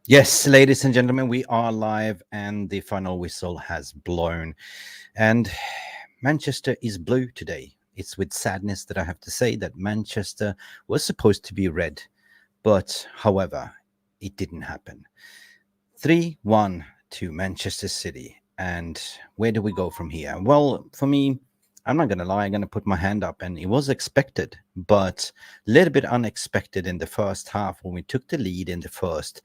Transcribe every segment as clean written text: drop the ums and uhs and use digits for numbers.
Yes, ladies and gentlemen, we are live and the final whistle has blown. And Manchester is blue today. It's with sadness that I have to say that Manchester was supposed to be red, but however, it didn't happen. 3-1 to Manchester City. And where do we go from here? Well, for me, I'm not going to lie, I'm going to put my hand up, and it was expected, but a little bit unexpected in the first half when we took the lead in the first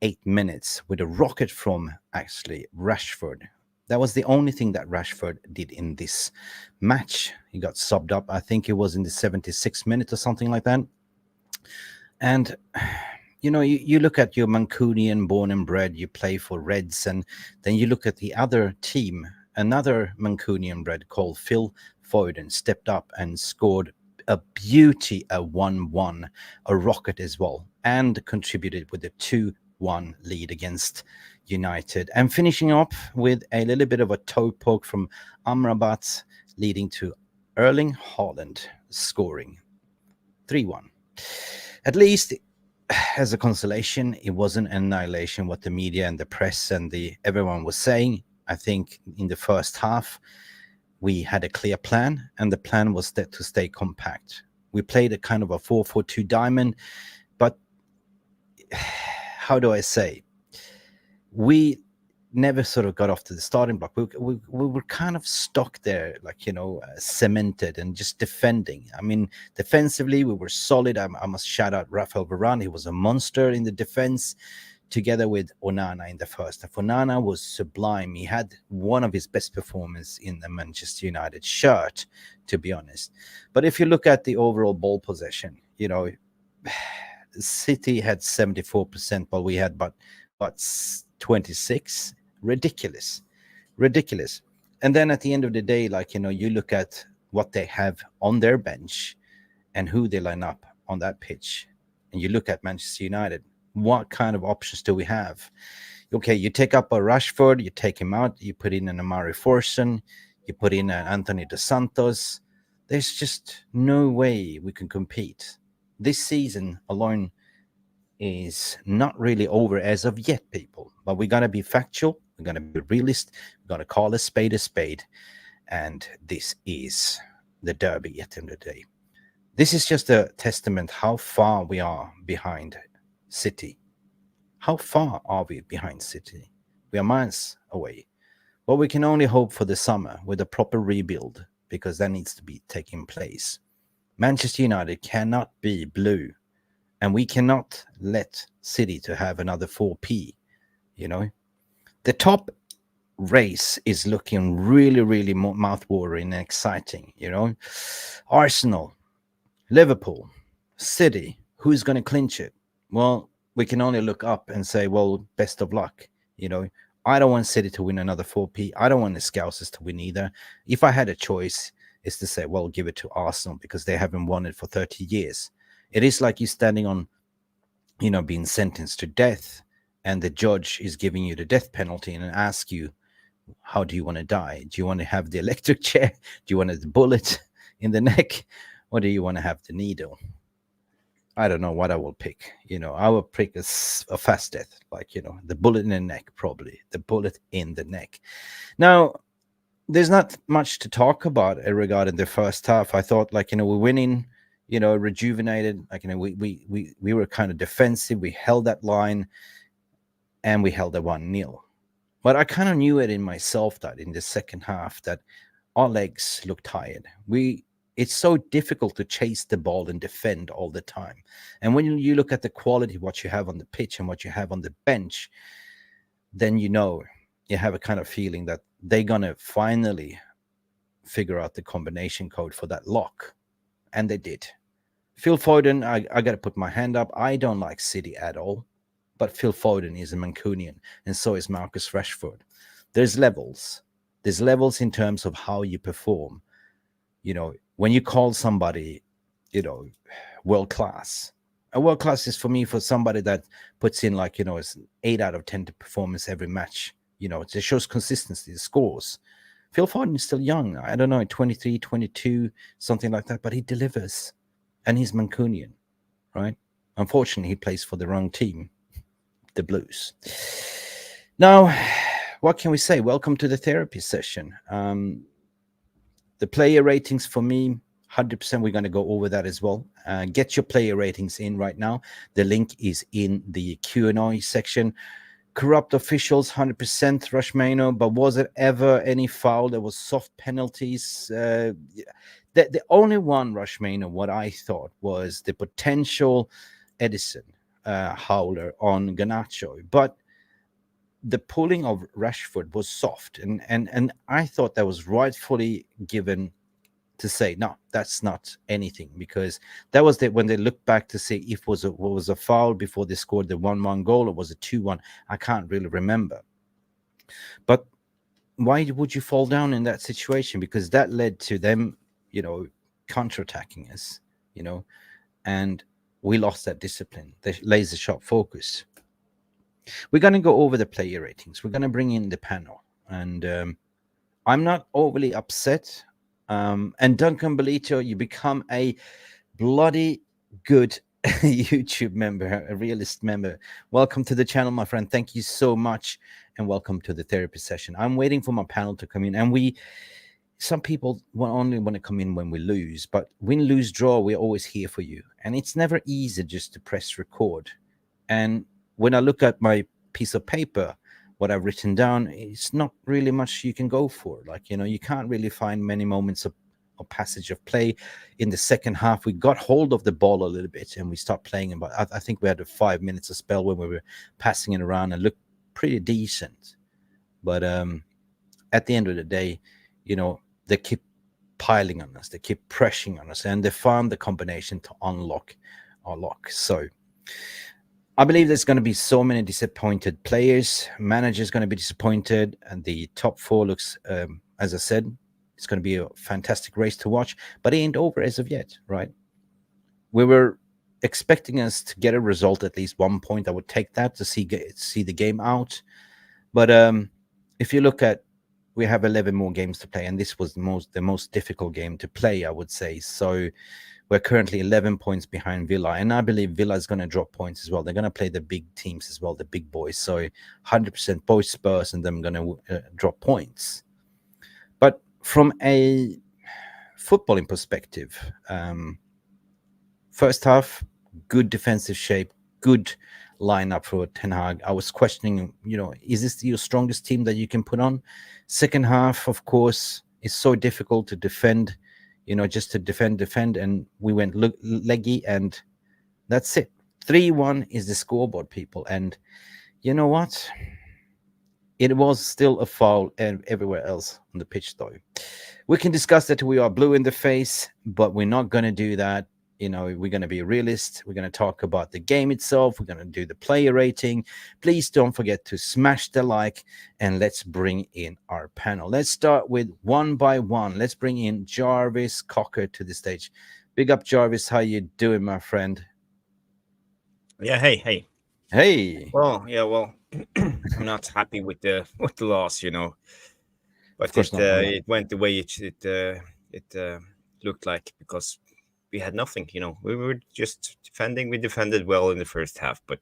8 minutes with a rocket from actually Rashford. That was the only thing that Rashford did in this match. He got subbed up, I think it was in the 76th minute or something like that. And you look at your Mancunian born and bred, you play for Reds, and then you look at the other team, another Mancunian bred called Phil Foden stepped up and scored a beauty, a 1-1, a rocket as well, and contributed with a 2-1 lead against United, and finishing up with a little bit of a toe poke from Amrabat, leading to Erling Haaland scoring 3-1. At least, as a consolation, it wasn't an annihilation what the media and the press and everyone was saying. I think in the first half, we had a clear plan, and the plan was that to stay compact. We played a kind of a 4-4-2 diamond, but how do I say? We never sort of got off to the starting block. We were kind of stuck there, like, cemented and just defending. I mean, defensively, we were solid. I must shout out Rafael Veron. He was a monster in the defense, together with Onana in the first half. Onana was sublime. He had one of his best performances in the Manchester United shirt, to be honest. But if you look at the overall ball possession, City had 74%, while we had about 26. Ridiculous. And then at the end of the day, you look at what they have on their bench and who they line up on that pitch, and you look at Manchester United, what kind of options do we have? Okay, you take up a Rashford, you take him out, you put in an Amari Forson, you put in an Anthony Dos Santos. There's just no way we can compete. This season alone is not really over as of yet, people. But we're going to be factual. We're going to be realist. We're going to call a spade. And this is the derby at the end of the day. This is just a testament how far we are behind City. How far are we behind City? We are miles away. But we can only hope for the summer with a proper rebuild, because that needs to be taking place. Manchester United cannot be blue. And we cannot let City to have another 4P, The top race is looking really, really mouth-watering and exciting, Arsenal, Liverpool, City, who's going to clinch it? Well, we can only look up and say, well, best of luck, I don't want City to win another 4P. I don't want the Scousers to win either. If I had a choice, is to say, well, give it to Arsenal, because they haven't won it for 30 years. It is like you're standing on, being sentenced to death, and the judge is giving you the death penalty and ask you, how do you want to die? Do you want to have the electric chair? Do you want the bullet in the neck? Or do you want to have the needle? I don't know what I will pick. I will pick a fast death, the bullet in the neck, probably. The bullet in the neck. Now, there's not much to talk about regarding the first half. I thought, we're winning, rejuvenated. We were kind of defensive. We held that line, and we held the 1-0. But I kind of knew it in myself that in the second half that our legs looked tired. It's so difficult to chase the ball and defend all the time. And when you look at the quality, what you have on the pitch and what you have on the bench, then you have a kind of feeling that they're going to finally figure out the combination code for that lock. And they did. Phil Foden, I got to put my hand up. I don't like City at all. But Phil Foden is a Mancunian, and so is Marcus Rashford. There's levels. There's levels in terms of how you perform. When you call somebody, world class. A world class is, for me, for somebody that puts in it's an 8 out of 10 performance every match. It shows consistency, the scores. Phil Foden is still young. I don't know, 23, 22, something like that, but he delivers. And he's Mancunian, right? Unfortunately, he plays for the wrong team. the Blues. Now, what can we say? Welcome to the therapy session. The player ratings for me, 100%. We're going to go over that as well. Get your player ratings in right now. The link is in the Q&A section. Corrupt officials, 100%. Rush Mayo, but was it ever any foul? There was soft penalties. The only one, Rush Mayo, what I thought was the potential Edison howler on Garnacho, but the pulling of Rashford was soft, and I thought that was rightfully given to say no, that's not anything, because that was when they looked back to see if what was a foul before they scored the 1-1 goal, or was it 2-1? I can't really remember. But why would you fall down in that situation? Because that led to them, counterattacking us, and we lost that discipline, the laser sharp focus. We're going to go over the player ratings. We're going to bring in the panel, and I'm not overly upset. And Duncan Belito, you become a bloody good YouTube member, a Realist member. Welcome to the channel, my friend. Thank you so much, and welcome to the therapy session. I'm waiting for my panel to come in, and some people only want to come in when we lose, but win, lose, draw, we're always here for you. And it's never easy just to press record. And when I look at my piece of paper, what I've written down, it's not really much you can go for. You can't really find many moments of passage of play. In the second half, we got hold of the ball a little bit and we stopped playing. But I think we had a 5 minutes of spell when we were passing it around and looked pretty decent. But at the end of the day, they keep piling on us. They keep pressing on us, and they found the combination to unlock our lock. So I believe there's going to be so many disappointed players. Managers going to be disappointed, and the top four looks, as I said, it's going to be a fantastic race to watch. But it ain't over as of yet, right? We were expecting us to get a result, at least 1 point. I would take that to see the game out. But if you look at, we have 11 more games to play, and this was the most difficult game to play, I would say. So we're currently 11 points behind Villa, and I believe Villa is going to drop points as well. They're going to play the big teams as well, the big boys. So 100% both Spurs and them going to drop points. But from a footballing perspective, first half, good defensive shape, good lineup for Ten Hag. I was questioning, is this your strongest team that you can put on? Second half, of course, is so difficult to defend. Just to defend, and we went leggy, and that's it. 3-1 is the scoreboard, people. And you know what? It was still a foul everywhere else on the pitch, though. We can discuss that we are blue in the face, but we're not going to do that. We're going to be a realist. We're going to talk about the game itself. We're going to do the player rating. Please don't forget to smash the like, and let's bring in our panel. Let's start with one by one. Let's bring in Jarvis Cocker to the stage. Big up, Jarvis. How you doing, my friend? Yeah, hey. Well, I'm not happy with the loss, but it went the way it looked like, because we had nothing. We were just defending. We defended well in the first half, but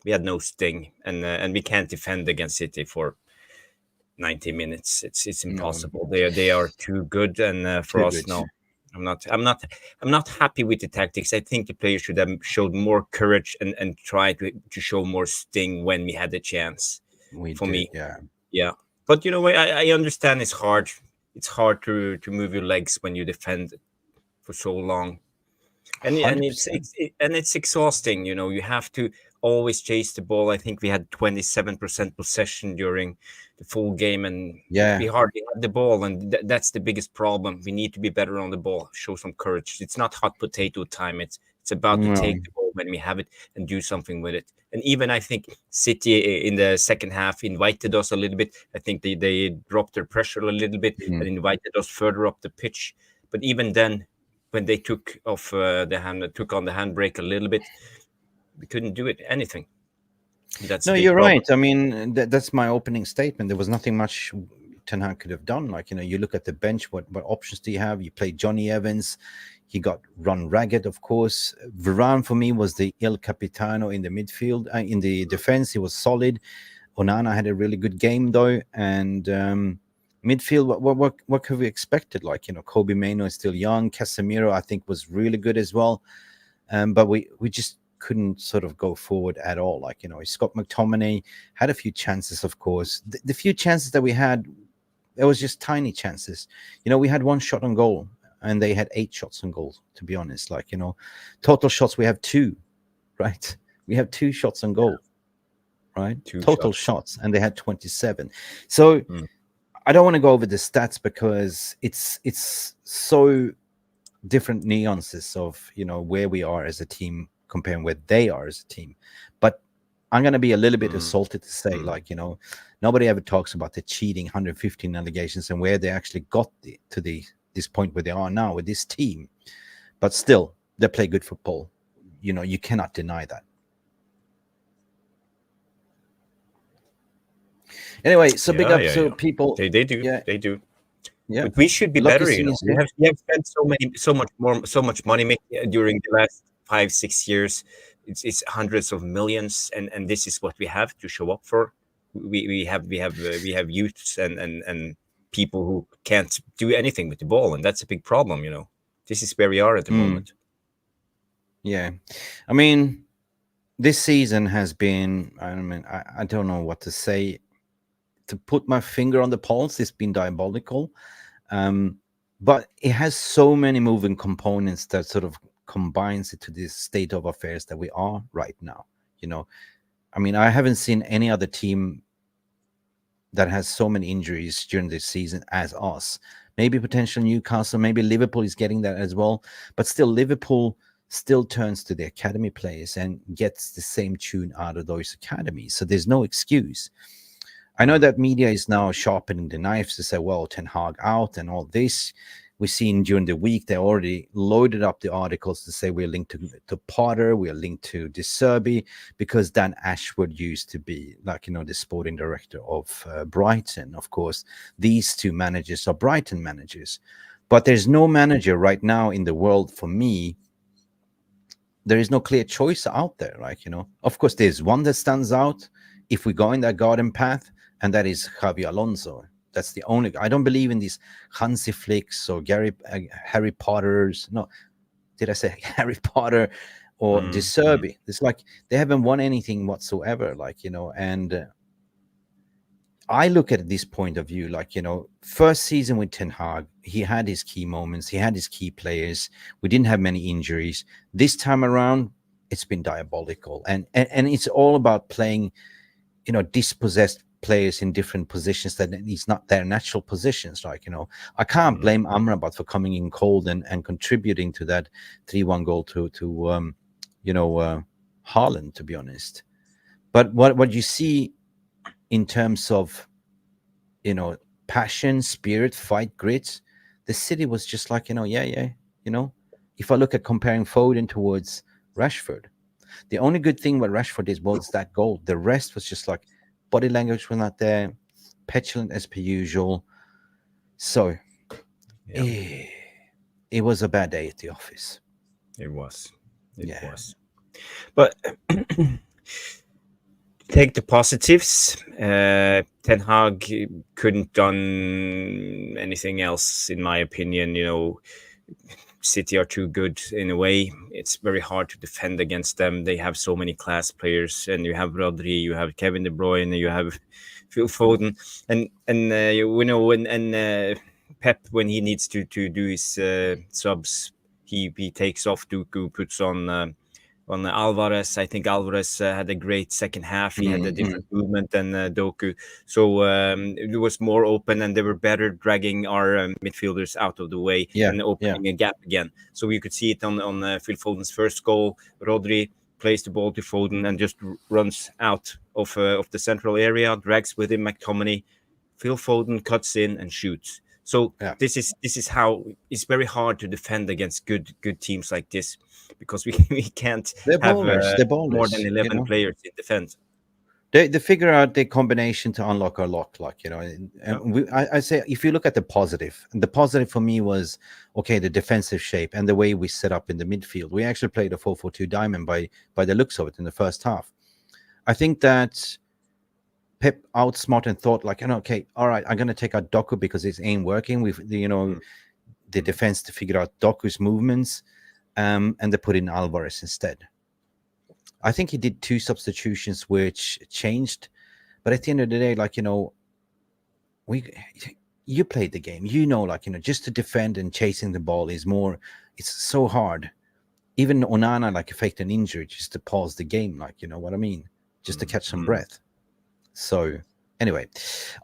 we had no sting, and we can't defend against City for 90 minutes. It's impossible. No. They are too good, and for us, no. I'm not happy with the tactics. I think the players should have showed more courage and tried to show more sting when we had the chance. Me, yeah. But I understand it's hard. It's hard to move your legs when you defend for so long. And it's exhausting. You have to always chase the ball. I think we had 27% possession during the full game, and we hardly had the ball, and that's the biggest problem. We need to be better on the ball, show some courage. It's not hot potato time. It's about to take the ball when we have it and do something with it. And even I think City in the second half invited us a little bit. I think they dropped their pressure a little bit and invited us further up the pitch. But even then, when they took on the handbrake a little bit, we couldn't do anything. You're right. I mean, that's my opening statement. There was nothing much Ten Hag could have done. Like, you look at the bench, what options do you have? You play Johnny Evans, he got run ragged, of course. Veron for me was the Il Capitano in the midfield. In the defense, he was solid. Onana had a really good game though, and midfield, what could we expected? Like, Kobe Mainoo is still young. Casemiro, I think, was really good as well, but we just couldn't sort of go forward at all. Like, Scott McTominay had a few chances, of course. The few chances that we had, it was just tiny chances. We had one shot on goal, and they had 8 shots on goal. To be honest, like, total shots we have 2, right? We have 2 shots on goal. Right, total shots, and they had 27. So I don't want to go over the stats because it's so different nuances of where we are as a team comparing where they are as a team. But I'm going to be a little bit assaulted to say, like, nobody ever talks about the cheating 115 allegations and where they actually got to this point where they are now with this team. But still, they play good football. You cannot deny that. Anyway, so big up to people. They do. They do. Yeah, but we should be better. We have spent so much money during the last 5-6 years. It's hundreds of millions, and this is what we have to show up for. We have youths and people who can't do anything with the ball, and that's a big problem. This is where we are at the moment. Yeah, I mean, this season has been. I don't know what to say. To put my finger on the pulse, it's been diabolical, but it has so many moving components that sort of combines it to this state of affairs that we are right now. I haven't seen any other team that has so many injuries during this season as us. Maybe potential Newcastle, maybe Liverpool is getting that as well, but still Liverpool still turns to the academy players and gets the same tune out of those academies. So there's no excuse. I know that media is now sharpening the knives to say, well, Ten Hag out and all this. We've seen during the week, they already loaded up the articles to say we're linked to Potter, we're linked to De Zerbi, because Dan Ashford used to be, like, the sporting director of Brighton. Of course, these 2 managers are Brighton managers. But there's no manager right now in the world, for me, there is no clear choice out there. Like, of course, there's one that stands out if we go in that garden path, and that is Xabi Alonso. That's the only. I don't believe in these Hansi Flicks or Harry Potters. No, did I say Harry Potter or De Zerbi? It's like they haven't won anything whatsoever. Like, and I look at this point of view, like, first season with Ten Hag, he had his key moments, he had his key players. We didn't have many injuries. This time around, it's been diabolical, and it's all about playing, dispossessed players in different positions that it's not their natural positions. Like, I can't blame Amrabat for coming in cold and contributing to that 3-1 goal to Haaland, to be honest. But what you see in terms of passion, spirit, fight, grit, the City was just like, if I look at comparing Foden towards Rashford, the only good thing what Rashford did was that goal. The rest was just like body language was not there, petulant as per usual. So it was a bad day at the office. It was. It was. But take the positives. Ten Hag couldn't done anything else, in my opinion. City are too good in a way. It's very hard to defend against them. They have so many class players, and you have Rodri, you have Kevin De Bruyne, you have Phil Foden, and Pep, when he needs to do his subs, he takes off Dooku, puts on Alvarez. I think Alvarez had a great second half. He had a different movement than Doku. So it was more open, and they were better dragging our midfielders out of the way and opening a gap again. So you could see it on Phil Foden's first goal. Rodri plays the ball to Foden and just runs out of the central area, drags with him McTominay. Phil Foden cuts in and shoots. So this is how it's very hard to defend against good teams like this, because we can't have more than 11 players in defense. They figure out the combination to unlock our lock, like, you know. And I say, if you look at the positive for me was, okay, the defensive shape and the way we set up in the midfield. We actually played a 4-4-2 diamond by the looks of it in the first half. I think that Pep outsmarted and thought, like, okay, all right, I'm going to take out Doku because it ain't working. We've, you know, the defense to figure out Doku's movements, and they put in Alvarez instead. I think he did 2 substitutions which changed, but at the end of the day, like, you know, you played the game, you know, like, you know, just to defend and chasing the ball is more, it's so hard. Even Onana, like, faked an injury just to pause the game, like, you know what I mean, just to catch some breath. So anyway,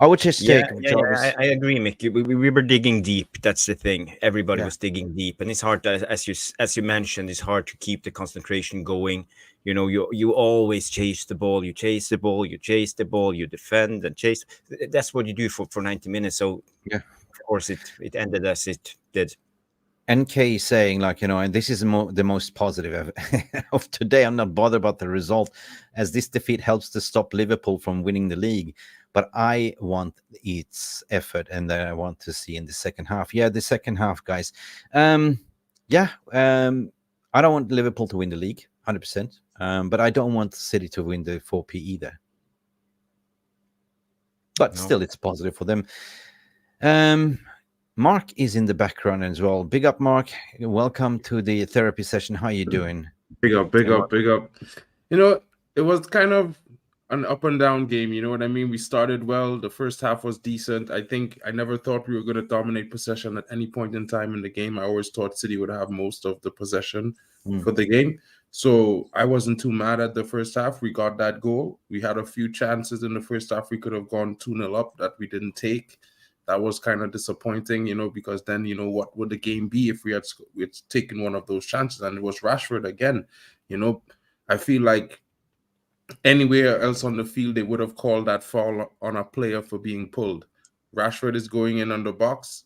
I would just take Jarvis. I agree, Mick. We were digging deep. That's the thing. Everybody was digging deep, and it's hard to, as you mentioned, it's hard to keep the concentration going. You know, you always chase the ball. You chase the ball. You chase the ball. You defend and chase. That's what you do for 90 minutes. So of course it ended as it did. NK saying, like, you know, and this is the most positive of today. I'm not bothered about the result, as this defeat helps to stop Liverpool from winning the league. But I want its effort, and that I want to see in the second half. Yeah, the second half, guys. I don't want Liverpool to win the league, 100%. But I don't want City to win the 4P either. But still, it's positive for them. Mark is in the background as well. Big up, Mark. Welcome to the therapy session. How are you doing? Big up. You know, it was kind of an up and down game. You know what I mean? We started well. The first half was decent. I never thought we were going to dominate possession at any point in time in the game. I always thought City would have most of the possession for the game. So I wasn't too mad at the first half. We got that goal. We had a few chances in the first half. We could have gone 2-0 up that we didn't take. That was kind of disappointing, you know, because then, you know, what would the game be if we had taken one of those chances? And it was Rashford again. You know, I feel like anywhere else on the field, they would have called that foul on a player for being pulled. Rashford is going in on the box.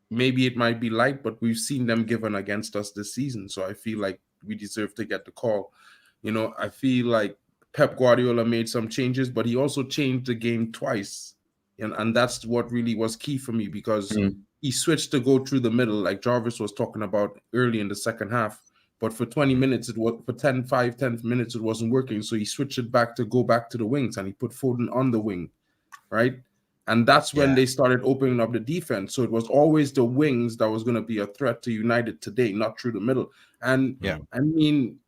Maybe it might be light, but we've seen them given against us this season. So I feel like we deserve to get the call. You know, I feel like Pep Guardiola made some changes, but he also changed the game twice. And that's what really was key for me, because he switched to go through the middle, like Jarvis was talking about early in the second half. But for 20 minutes, it was for 10 minutes, it wasn't working. So he switched it back to go back to the wings, and he put Foden on the wing, right? And that's when they started opening up the defense. So it was always the wings that was going to be a threat to United today, not through the middle. And I mean,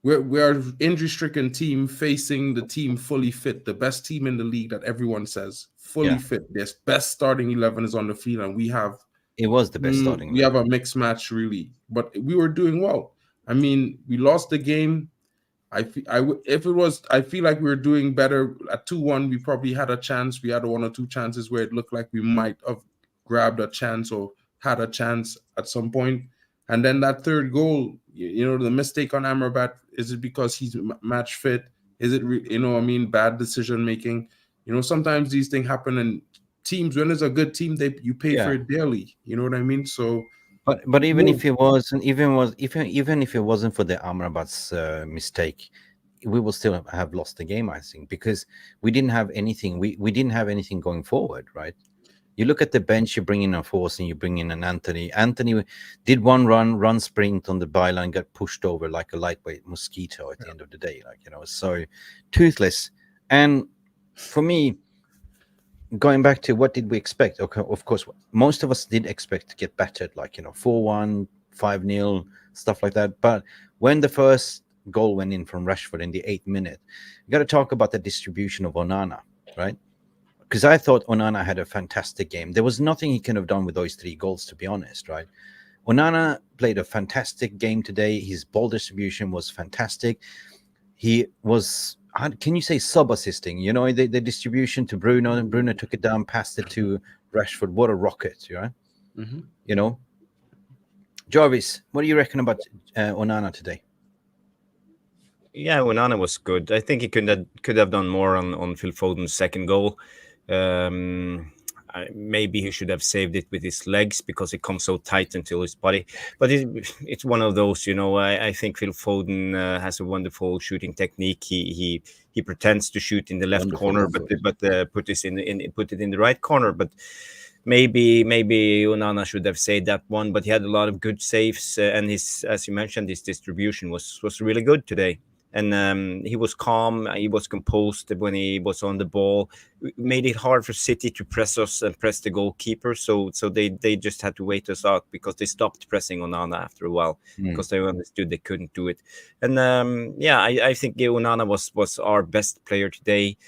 we're an injury-stricken team facing the team fully fit, the best team in the league that everyone says fully fit. Their best starting 11 is on the field, and we have. It was the best starting. We have a mixed match, really, but we were doing well. I mean, we lost the game. I feel like we were doing better at 2-1. We probably had a chance. We had 1 or 2 chances where it looked like we might have grabbed a chance or had a chance at some point. And then that third goal, you know, the mistake on Amrabat, is it because he's match fit? Is it, bad decision making? You know, sometimes these things happen in teams. When it's a good team, you pay for it daily. You know what I mean? So, but even if it wasn't, even if it wasn't for the Amrabat's mistake, we will still have lost the game, I think, because we didn't have anything. We didn't have anything going forward, right? You look at the bench, you bring in a Force and you bring in an Anthony. Anthony did one run sprint on the byline, got pushed over like a lightweight mosquito at the end of the day, like, you know, so toothless. And for me, going back to what did we expect? Okay, of course, most of us did expect to get battered, like, you know, 4-1, 5-0, stuff like that. But when the first goal went in from Rashford in the 8th minute, you got to talk about the distribution of Onana, right? Because I thought Onana had a fantastic game. There was nothing he could have done with those 3 goals, to be honest, right? Onana played a fantastic game today. His ball distribution was fantastic. He was, can you say, sub-assisting? You know, the distribution to Bruno, and Bruno took it down, passed it to Rashford. What a rocket, right? You know? Jarvis, what do you reckon about Onana today? Yeah, Onana was good. I think he could have done more on Phil Foden's second goal. maybe he should have saved it with his legs because it comes so tight into his body. But it's one of those, you know. I think Phil Foden has a wonderful shooting technique. He pretends to shoot in the left corner, but put it in the right corner. But maybe Onana should have saved that one. But he had a lot of good saves, and his, as you mentioned, his distribution was really good today. And he was calm, he was composed when he was on the ball. It made it hard for City to press us and press the goalkeeper. So they just had to wait us out because they stopped pressing Onana after a while because they understood they couldn't do it. And I think Onana was our best player today.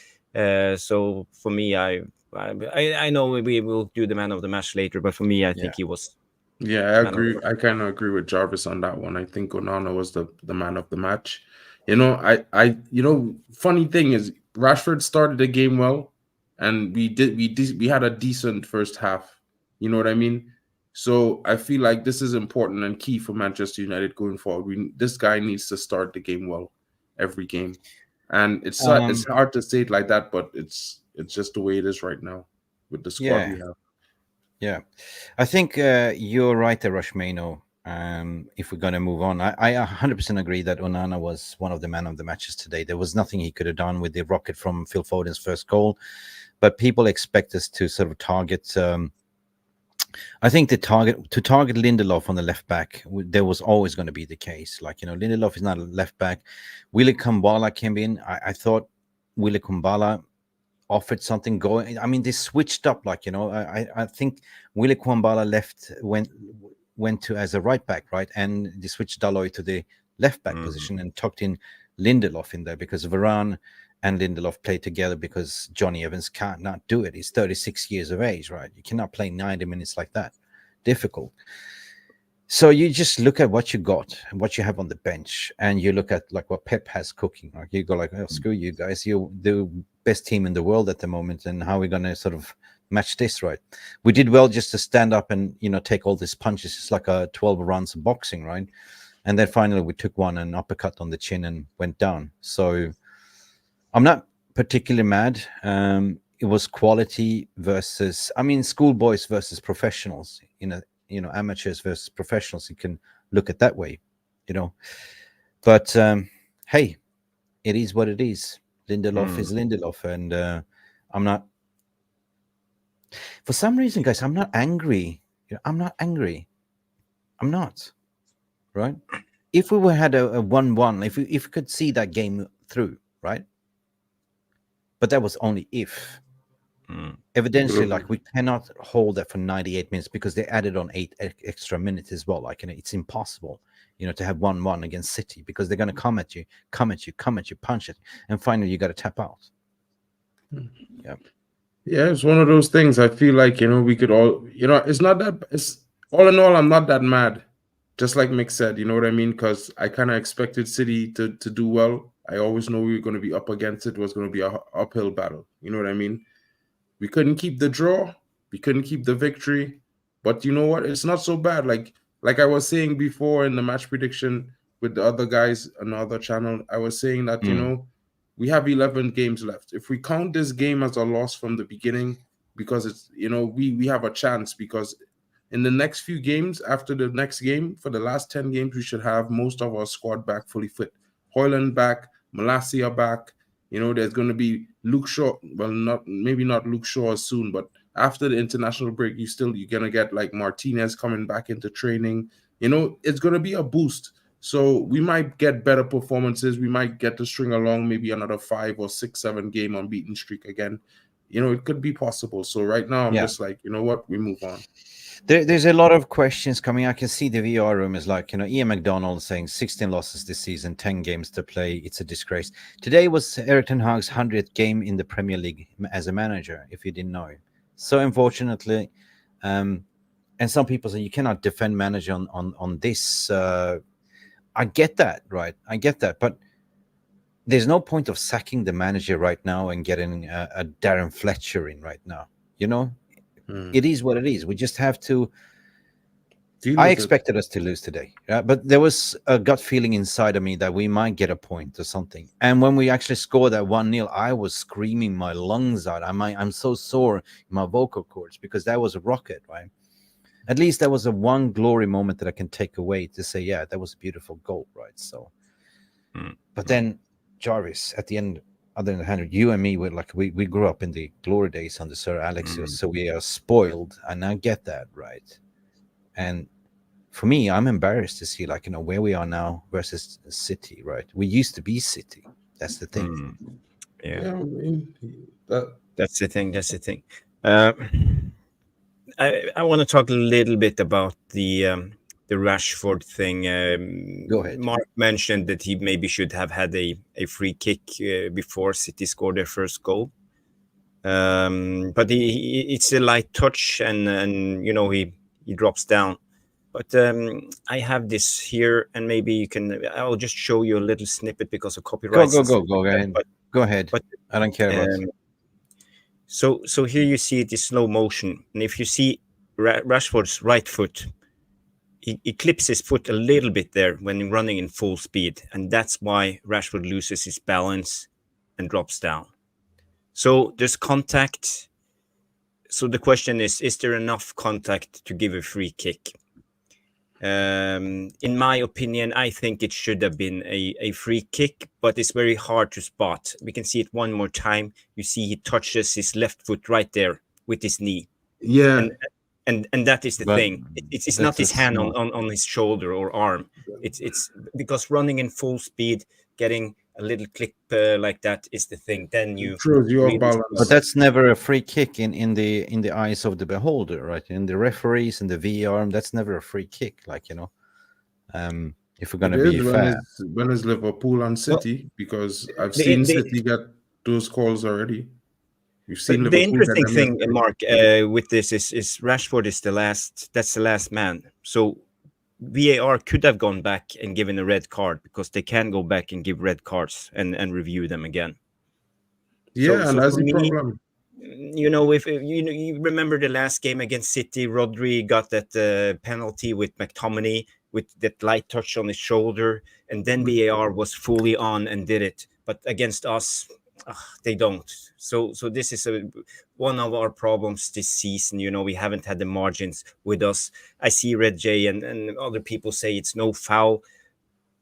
So for me, I know we will do the man of the match later, but for me, I think he was. Yeah, I agree. I kind of agree with Jarvis on that one. I think Onana was the man of the match. You know, funny thing is Rashford started the game well, and we had a decent first half. You know what I mean? So I feel like this is important and key for Manchester United going forward. This guy needs to start the game well every game, and it's hard to say it like that, but it's just the way it is right now with the squad we have. Yeah, I think you're right there, Rushmano. If we're going to move on, I 100% agree that Onana was one of the man of the matches today. There was nothing he could have done with the rocket from Phil Foden's first goal, but people expect us to sort of target. I think to target Lindelof on the left back, there was always going to be the case. Like, you know, Lindelof is not a left back. Willy Kumbala came in. I thought Willy Kumbala offered something going. I mean, they switched up. Like, you know, I think Willy Kumbala went to as a right back, right? And they switched Dalot to the left back position and tucked in Lindelof in there because Veron and Lindelof played together because Johnny Evans can't not do it. He's 36 years of age, right? You cannot play 90 minutes like that. Difficult. So you just look at what you got and what you have on the bench, and you look at like what Pep has cooking. Like you go like, oh, screw you guys. You're the best team in the world at the moment, and how are we going to sort of match this, right? We did well just to stand up and, you know, take all these punches. It's like a 12 rounds of boxing, right? And then finally we took one and uppercut on the chin and went down. So I'm not particularly mad. It was quality versus, I mean, schoolboys versus professionals, amateurs versus professionals. You can look at that way, you know. But hey, it is what it is. Lindelof is Lindelof, and I'm not. For some reason, guys, I'm not angry. I'm not angry. I'm not. Right? If we had a 1-1, if we could see that game through, right? But that was only if. Evidently, like, we cannot hold that for 98 minutes because they added on 8 extra minutes as well. Like, it's impossible, to have 1-1 against City because they're going to come at you, punch it, and finally you got to tap out. Yeah. Yeah, it's one of those things. I feel like, we could all, it's not that, it's all in all, I'm not that mad. Just like Mick said, you know what I mean? Because I kind of expected City to do well. I always know we were going to be up against it. It was going to be an uphill battle. You know what I mean? We couldn't keep the draw. We couldn't keep the victory. But you know what? It's not so bad. Like I was saying before in the match prediction with the other guys on the other channel, I was saying that, we have 11 games left. If we count this game as a loss from the beginning, because it's, we have a chance, because in the next few games, after the next game, for the last 10 games, we should have most of our squad back fully fit. Højlund back, Malacia back. There's going to be Luke Shaw. Well, maybe not Luke Shaw soon, but after the international break, you're going to get like Martinez coming back into training. It's going to be a boost. So we might get better performances. We might get to string along maybe another 5 or 6, 7 game unbeaten streak again. It could be possible. So right now, I'm just like, you know what? We move on. There's a lot of questions coming. I can see the VR room is like, Ian McDonald saying 16 losses this season, 10 games to play. It's a disgrace. Today was Erik ten Hag's 100th game in the Premier League as a manager, if you didn't know. So unfortunately, and some people say you cannot defend manager on this. I get that, right? I get that. But there's no point of sacking the manager right now and getting a Darren Fletcher in right now, It is what it is. We just have to I expected us to lose today, but there was a gut feeling inside of me that we might get a point or something. And when we actually scored that 1-0, I was screaming my lungs out. I'm so sore in my vocal cords because that was a rocket, right? At least that was a one glory moment that I can take away to say, yeah, that was a beautiful goal, right? So, but then Jarvis, at the end, other than 100, you and me were like, we grew up in the glory days under Sir Alex, so we are spoiled, and I get that, right? And for me, I'm embarrassed to see, like, where we are now versus City, right? We used to be City. That's the thing. Yeah. I mean, That's the thing. That's the thing. I want to talk a little bit about the Rashford thing. Go ahead. Mark mentioned that he maybe should have had a free kick before City scored their first goal. But it's a light touch, and he drops down. But I have this here, and maybe I'll just show you a little snippet because of copyright. Go ahead. Go ahead. But I don't care about it. So here you see it in slow motion, and if you see Rashford's right foot, he clips his foot a little bit there when running in full speed, and that's why Rashford loses his balance and drops down. So there's contact. So the question is there enough contact to give a free kick? In my opinion, I think it should have been a free kick, but it's very hard to spot. We can see it one more time. You see he touches his left foot right there with his knee. Yeah. And that is the thing. It's not his hand on his shoulder or arm. It's because running in full speed, getting a little clip like that is the thing. Then you really balance. But that's never a free kick in the eyes of the beholder, right? In the referees and the VR, that's never a free kick. Like, if we're going to be fair. When is Liverpool and City? Because I've seen City get those calls already. You've seen the interesting thing, Mark, with this is Rashford is that's the last man. So VAR could have gone back and given a red card because they can go back and give red cards and review them again. Yeah, and that's the problem. If you remember the last game against City, Rodri got that penalty with McTominay with that light touch on his shoulder, and then VAR was fully on and did it. But against us, they don't. So this is one of our problems this season. We haven't had the margins with us. I see Red J and other people say it's no foul.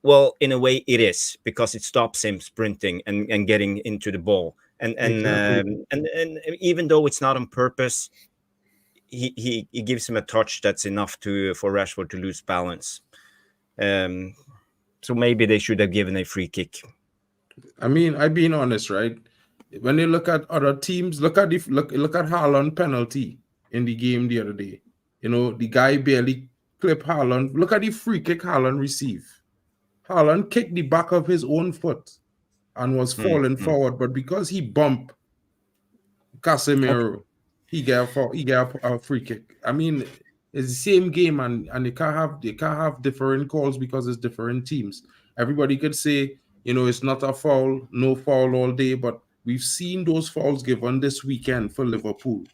Well, in a way it is, because it stops him sprinting and getting into the ball. And even though it's not on purpose, he gives him a touch that's enough for Rashford to lose balance. So maybe they should have given a free kick. I mean, I'm being honest, right? When you look at other teams, look at Haaland penalty in the game the other day. The guy barely clipped Haaland. Look at the free kick Haaland received. Haaland kicked the back of his own foot and was falling forward, but because he bumped Casemiro, he got a free kick. I mean, it's the same game, and they can't have different calls because it's different teams. Everybody could say, it's not a foul, no foul all day, but we've seen those fouls given this weekend for Liverpool,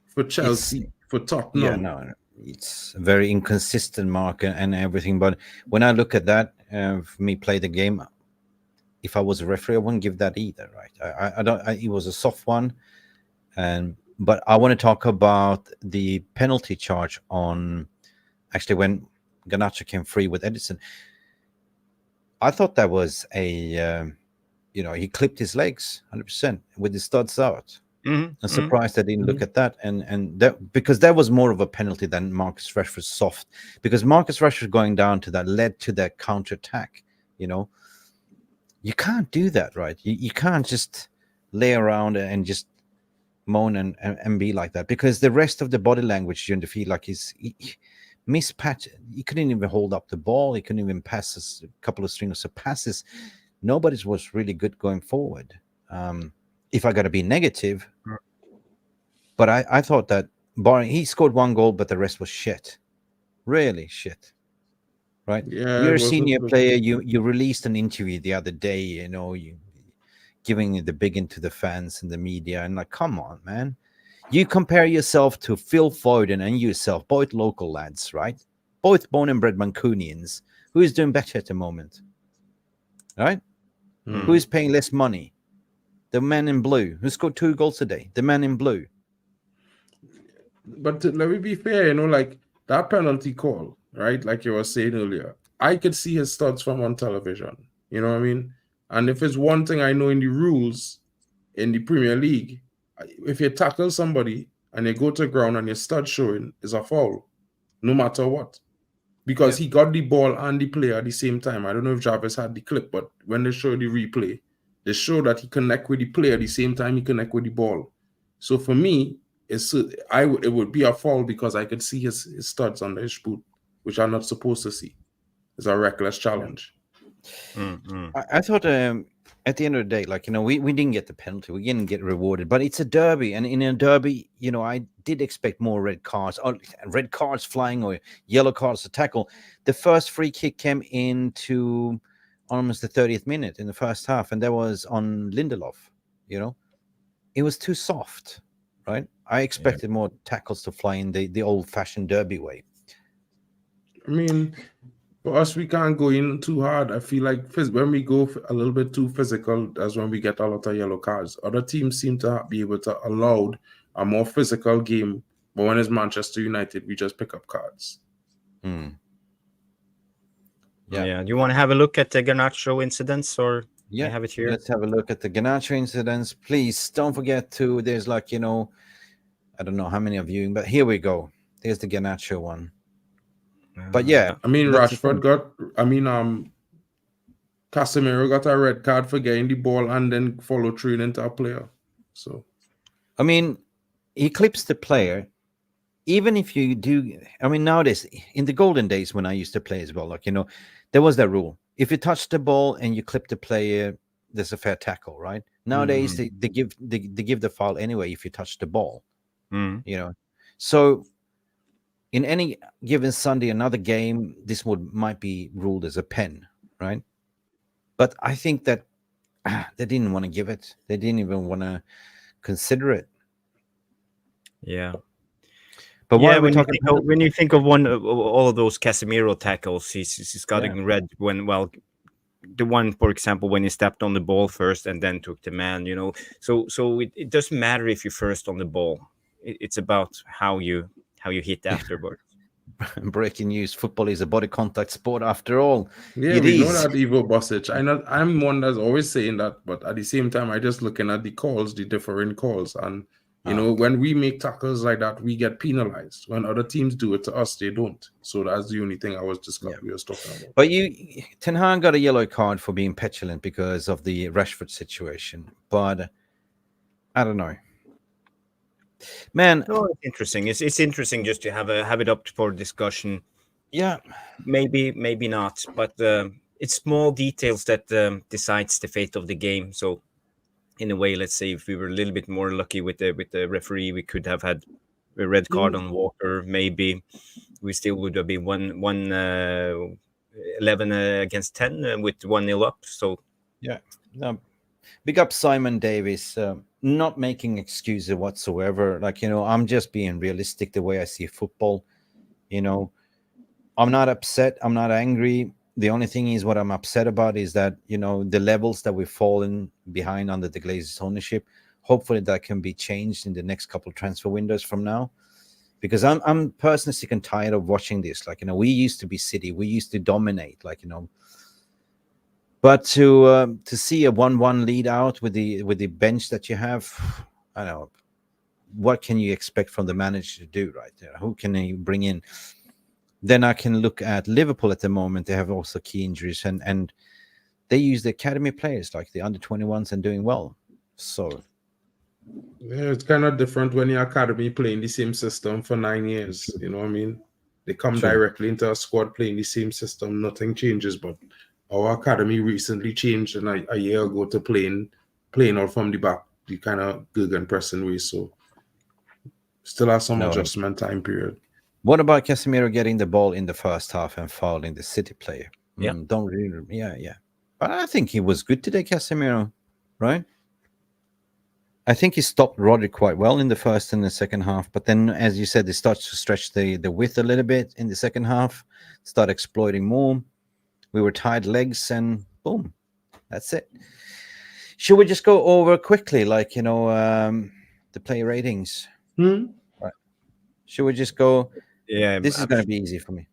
for Chelsea, for Tottenham. Yeah, no, it's very inconsistent, Mark, and everything. But when I look at that, for me, play the game, if I was a referee, I wouldn't give that either, right? I don't. It was a soft one, but I want to talk about the penalty charge on actually when Garnacho came free with Edison. I thought that was he clipped his legs 100% with his studs out. I'm surprised I didn't look at that, and that, because that was more of a penalty than Marcus Rashford's soft, because Marcus Rashford going down to that led to that counter attack. You can't do that, right? You can't just lay around and just moan and be like that, because the rest of the body language during the field, like he mispatch. He couldn't even hold up the ball. He couldn't even pass a couple of strings of passes. Nobody was really good going forward. If I got to be negative, but I thought that barring he scored one goal, but the rest was shit, really shit. Right? Yeah, you're a senior player. You released an interview the other day. You giving the big into the fans and the media, and like, come on, man. You compare yourself to Phil Foden and yourself, both local lads, right? both born and bred Mancunians. Who is doing better at the moment? Right? Who is paying less money? The man in blue, who scored 2 goals today. The man in blue. But let me be fair, like that penalty call, right? Like you were saying earlier, I could see his studs from on television. You know what I mean? And if it's one thing I know in the rules in the Premier League, if you tackle somebody and you go to the ground and your stud showing, is a foul, no matter what. Because he got the ball and the player at the same time. I don't know if Jarvis had the clip, but when they show the replay, they show that he connect with the player at the same time he connect with the ball. So for me, it would be a foul because I could see his studs under his boot, which I'm not supposed to see. It's a reckless challenge. I thought at the end of the day, like, we didn't get the penalty. We didn't get rewarded, but it's a derby. And in a derby, I did expect more red cards flying or yellow cards to tackle. The first free kick came into almost the 30th minute in the first half, and that was on Lindelof. It was too soft, right? I expected more tackles to fly in the old-fashioned derby way. I mean, for us, we can't go in too hard. I feel like when we go a little bit too physical, that's when we get a lot of yellow cards. Other teams seem to be able to allow a more physical game, but when it's Manchester United, we just pick up cards. Yeah. Do you want to have a look at the Garnacho incidents, or I have it here? Let's have a look at the Garnacho incidents. Please don't forget to. There's I don't know how many are viewing, but here we go. There's the Garnacho one. But yeah, I mean, Rashford Casemiro got a red card for getting the ball and then follow through into a player. So, I mean, he clips the player. Even if you do, I mean, nowadays, in the golden days when I used to play as well, there was that rule. If you touch the ball and you clip the player, there's a fair tackle, right? Nowadays, they give the foul anyway if you touch the ball. So in any given Sunday, another game, this might be ruled as a pen, right? But I think that they didn't want to give it. They didn't even want to consider it. Yeah. But when you think of all of those Casemiro tackles, he's gotten red when, the one, for example, when he stepped on the ball first and then took the man, So it doesn't matter if you're first on the ball. It's about how you hit afterwards. Breaking news: football is a body contact sport after all. Yeah, we know that, Ivo Bosic. I'm one that's always saying that, but at the same time, I just looking at the different calls, and when we make tackles like that, we get penalized. When other teams do it to us, they don't. So that's the only thing we was talking about. But Ten Hag got a yellow card for being petulant because of the Rashford situation. But I don't know. Man, it's interesting. It's interesting just to have it up for discussion. Yeah, maybe not, but it's small details that decides the fate of the game. So, in a way, let's say if we were a little bit more lucky with the referee, we could have had a red card on Walker. Maybe we still would have been 11 against 10 with 1-0 up. So yeah, big up Simon Davis. Not making excuses whatsoever. I'm just being realistic the way I see football. I'm not upset. I'm not angry. The only thing is what I'm upset about is that, the levels that we've fallen behind under the Glazers' ownership. Hopefully that can be changed in the next couple of transfer windows from now. Because I'm personally sick and tired of watching this. We used to be City. We used to dominate, But to see a 1-1 lead out with the bench that you have, I don't know, what can you expect from the manager to do, right? Who can he bring in? Then I can look at Liverpool at the moment. They have also key injuries, and they use the academy players, like the under-21s, and doing well. So yeah, it's kind of different when your academy playing the same system for 9 years. You know what I mean? They come directly into a squad playing the same system. Nothing changes, but our academy recently changed a year ago to playing out from the back, the kind of gegenpressing way. So still has some adjustment time period. What about Casemiro getting the ball in the first half and fouling the City player? Yeah, But I think he was good today, Casemiro, right? I think he stopped Rodri quite well in the first and the second half. But then, as you said, they start to stretch the width a little bit in the second half, start exploiting more. We were tied legs, and boom, that's it. Should we just go over quickly, like, the player ratings? Right. Should we just go? Yeah, This is going to be easy for me.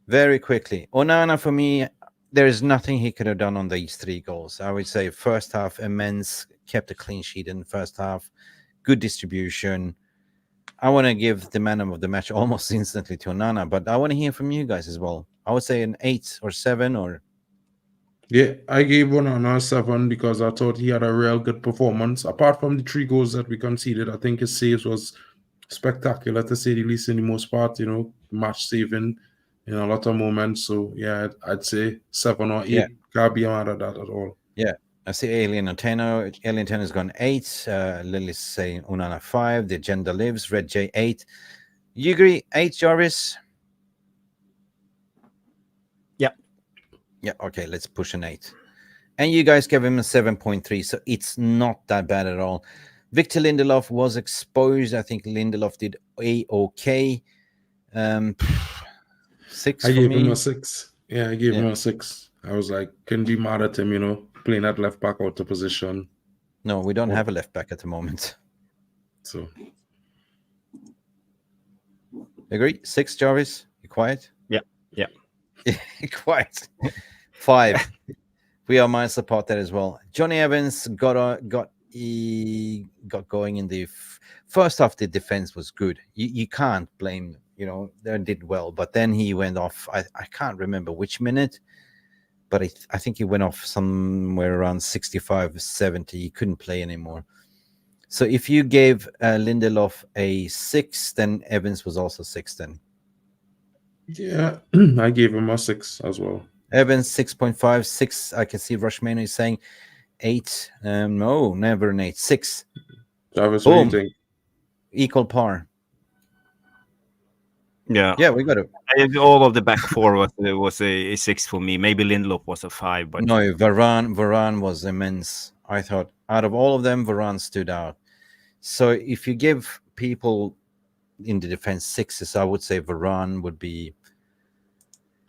Very quickly. Onana, for me, there is nothing he could have done on these 3 goals. I would say first half, immense, kept a clean sheet in the first half, good distribution. I want to give the man of the match almost instantly to Onana, but I want to hear from you guys as well. I would say an 8 or 7 or... Yeah, I gave Onana a 7 because I thought he had a real good performance. Apart from the 3 goals that we conceded, I think his saves was spectacular, to say the least, in the most part, match saving in a lot of moments. So, yeah, I'd say 7 or 8. Yeah. Can't be mad at that at all. Yeah, I see Alien Anteno. Alien Anteno has gone 8. Lily's saying Onana 5. The Agenda Lives. Red J 8. You agree? 8, Jarvis? Yeah. Yeah, okay, let's push an 8. And you guys gave him a 7.3, so it's not that bad at all. Victor Lindelof was exposed. I think Lindelof did A-okay. 6 I for gave me. him a 6. Yeah, I gave him a 6. I was like, couldn't be mad at him, playing that left back out of position. No, we don't have a left back at the moment. So, agree? 6, Jarvis? You quiet? Yeah. Quiet. 5. We are miles apart there as well. Johnny Evans got going in the first half. The defense was good. You can't blame, they did well. But then he went off. I can't remember which minute, but I think he went off somewhere around 65, 70. He couldn't play anymore. So if you gave Lindelof a 6, then Evans was also 6 then. yeah, I gave him a 6 as well. Evans 6.5, 6. I can see Rushman is saying 8. No, never an 8. 6. Jarvis, what do you think? Equal par. Yeah, we got it. All of the back 4 was a 6 for me. Maybe Lindelof was a 5, but no, Veron was immense. I thought out of all of them, Veron stood out. So if you give people in the defense 6s, I would say Veron would be.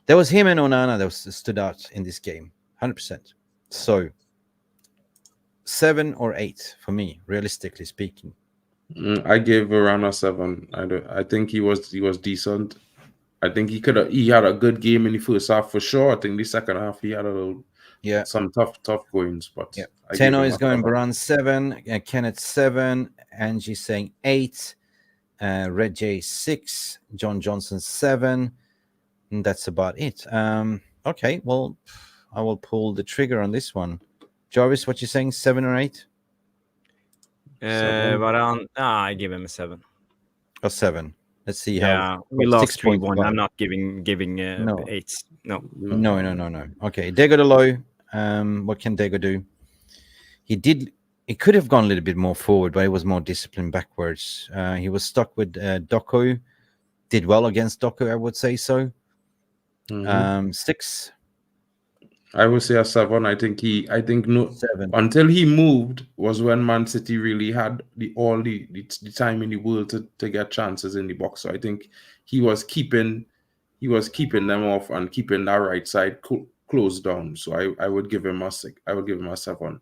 There was him and Onana that stood out in this game, 100%. So 7 or 8 for me, realistically speaking. I gave Veron a 7. I think he was decent. I think he had a good game in the first half for sure. I think the second half he had some tough goings. But yeah, Teno is going Veron 7, Kenneth 7, Angie saying 8, Red J 6, John Johnson 7. And that's about it. Okay, well, I will pull the trigger on this one. Jarvis, what you saying? 7 or 8? Veron, I give him a 7. Or 7. Let's see how. We lost 3-1. I'm not giving 8s. No. Okay, Dego de Low. What can Dego do? He could have gone a little bit more forward, but he was more disciplined backwards. He was stuck with Doku. Did well against Doku, I would say so. 6. I would say a 7. I think 7. Until he moved was when Man City really had all the time in the world to get chances in the box. So I think he was keeping them off and keeping that right side closed down. So I would give him a 6. I would give him a 7.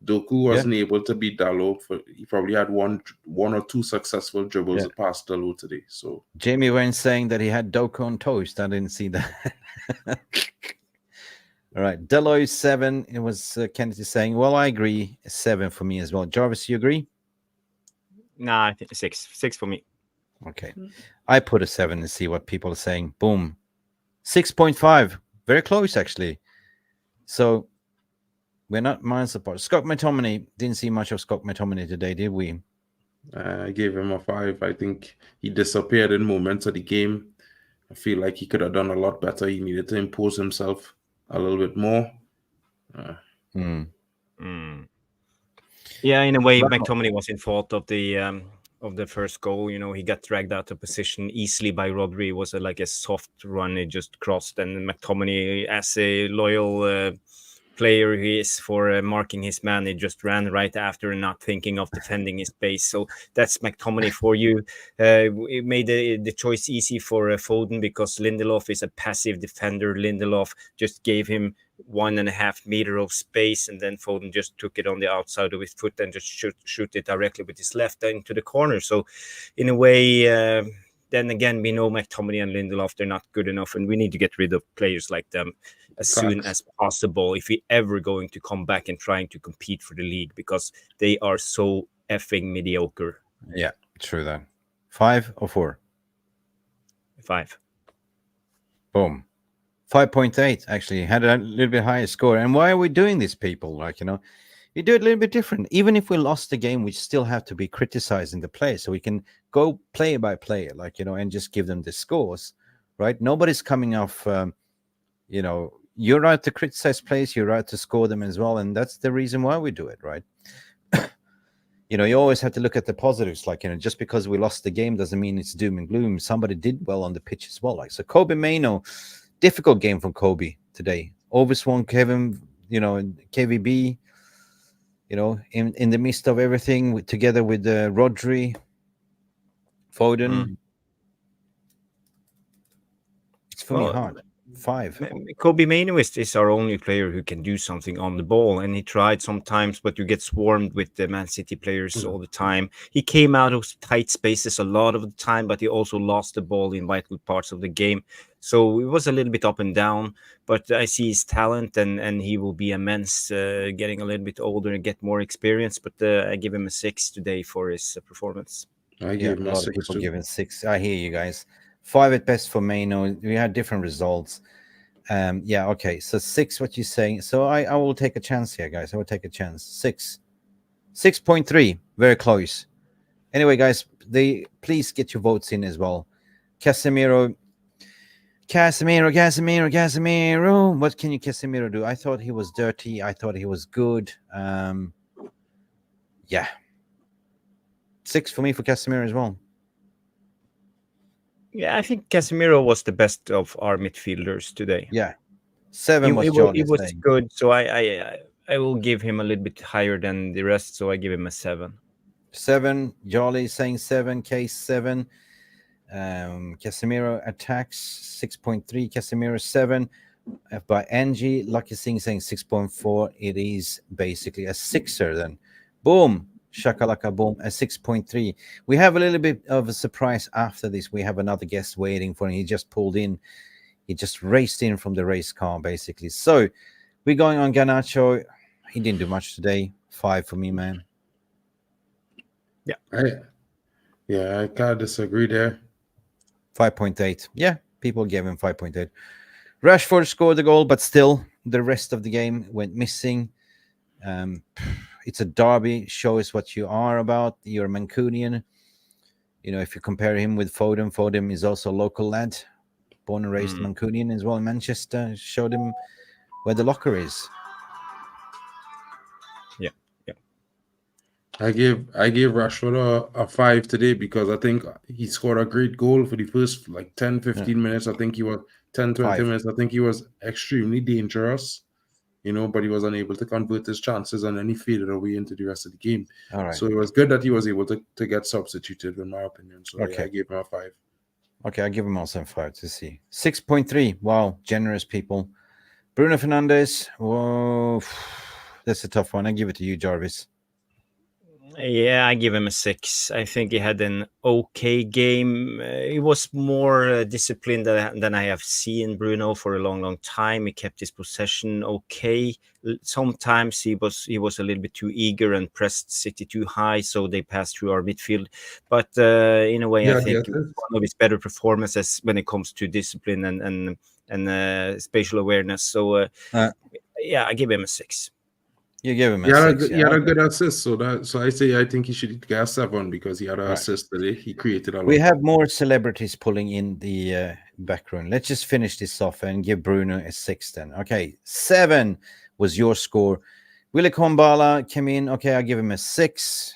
Doku wasn't able to beat Dalot. He probably had one or two successful dribbles past Dalot today. So Jamie Wayne saying that he had Doku on toast. I didn't see that. All right, Deloy 7. It was Kennedy saying, well, I agree. 7 for me as well. Jarvis, you agree? Nah, I think 6. 6 for me. Okay. I put a 7 and see what people are saying. Boom. 6.5. Very close, actually. So we're not miles apart. Scott McTominay. Didn't see much of Scott McTominay today, did we? I gave him a 5. I think he disappeared in moments of the game. I feel like he could have done a lot better. He needed to impose himself a little bit more. Yeah, in a way, McTominay was in fault of the first goal. He got dragged out of position easily by Rodri. It was like a soft run. It just crossed, and McTominay, as a loyal player he is for marking his man. He just ran right after and not thinking of defending his base. So that's McTominay for you. It made the choice easy for Foden because Lindelof is a passive defender. Lindelof just gave him 1.5 meter of space, and then Foden just took it on the outside of his foot and just shoot it directly with his left into the corner. So in a way, then again, we know McTominay and Lindelof, they're not good enough, and we need to get rid of players like them as soon as possible if we ever going to come back and trying to compete for the league, because they are so effing mediocre. Yeah, true that. 5 or 4? 5. Boom. 5.8 actually had a little bit higher score. And why are we doing this, people? Like, you do it a little bit different. Even if we lost the game, we still have to be criticizing the play, so we can go player by player, like, and just give them the scores, right? Nobody's coming off, you're right to criticize players, you're right to score them as well, and that's the reason why we do it, right? You always have to look at the positives, like, just because we lost the game doesn't mean it's doom and gloom. Somebody did well on the pitch as well. Like, so Kobe Mayo, difficult game from Kobe today. Overswung Kevin, KVB, in the midst of everything, together with Rodri, Foden. It's for me hard. 5. Kobe Mayo is our only player who can do something on the ball, and he tried sometimes, but you get swarmed with the Man City players all the time. He came out of tight spaces a lot of the time, but he also lost the ball in vital parts of the game. So it was a little bit up and down, but I see his talent, and he will be immense, getting a little bit older and get more experience. But I give him a 6 today for his performance. I give him a a lot 6 of people too. giving 6. I hear you guys. 5 at best for Mayo. We had different results. Okay. So 6, what you're saying. So I will take a chance here, guys. I will take a chance. 6. 6.3. Very close. Anyway, guys, please get your votes in as well. Casemiro. What can you Casemiro do? I thought he was dirty. I thought he was good. 6 for me for Casemiro as well. Yeah, I think Casemiro was the best of our midfielders today. Yeah, 7 was He was good, so I will give him a little bit higher than the rest, so I give him a 7. 7. Jolly saying 7. Case 7. Casemiro attacks 6.3. Casemiro 7. By Angie, Lucky Singh saying 6.4. It is basically a 6er then. Boom. Shakalaka boom, a 6.3. We have a little bit of a surprise after this. We have another guest waiting for him. He just pulled in. He just raced in from the race car, basically. So we're going on Garnacho. He didn't do much today. 5 for me, man. I can't disagree there. 5.8. Yeah, people gave him 5.8. Rashford scored the goal, but still the rest of the game went missing. It's a derby. Show us what you are about. You're a Mancunian. If you compare him with Foden is also a local lad, born and raised Mancunian as well in Manchester. Showed him where the locker is. Yeah. I gave Rashford a 5 today because I think he scored a great goal for the first 10, 15 minutes. I think he was 10, 20 5. minutes. I think he was extremely dangerous. But he was unable to convert his chances, and then he faded away into the rest of the game. All right. So it was good that he was able to get substituted, in my opinion. So okay. I gave him a 5. Okay, I give him also a 5 to see. 6.3. Wow, generous people. Bruno Fernandes. Whoa, that's a tough one. I give it to you, Jarvis. Yeah, I give him a 6. I think he had an okay game. He was more disciplined than I have seen Bruno for a long time. He kept his possession okay. Sometimes he was a little bit too eager and pressed City too high, so they passed through our midfield. But in a way, I think one of his better performances when it comes to discipline and spatial awareness. So I give him a 6. You give him a 6. He had a good assist, so I say I think he should get a 7 because he had an assist today. He created a lot. We have more celebrities pulling in the background. Let's just finish this off and give Bruno a 6 then. Okay, 7 was your score. Willy Kombala came in. Okay, I give him a 6.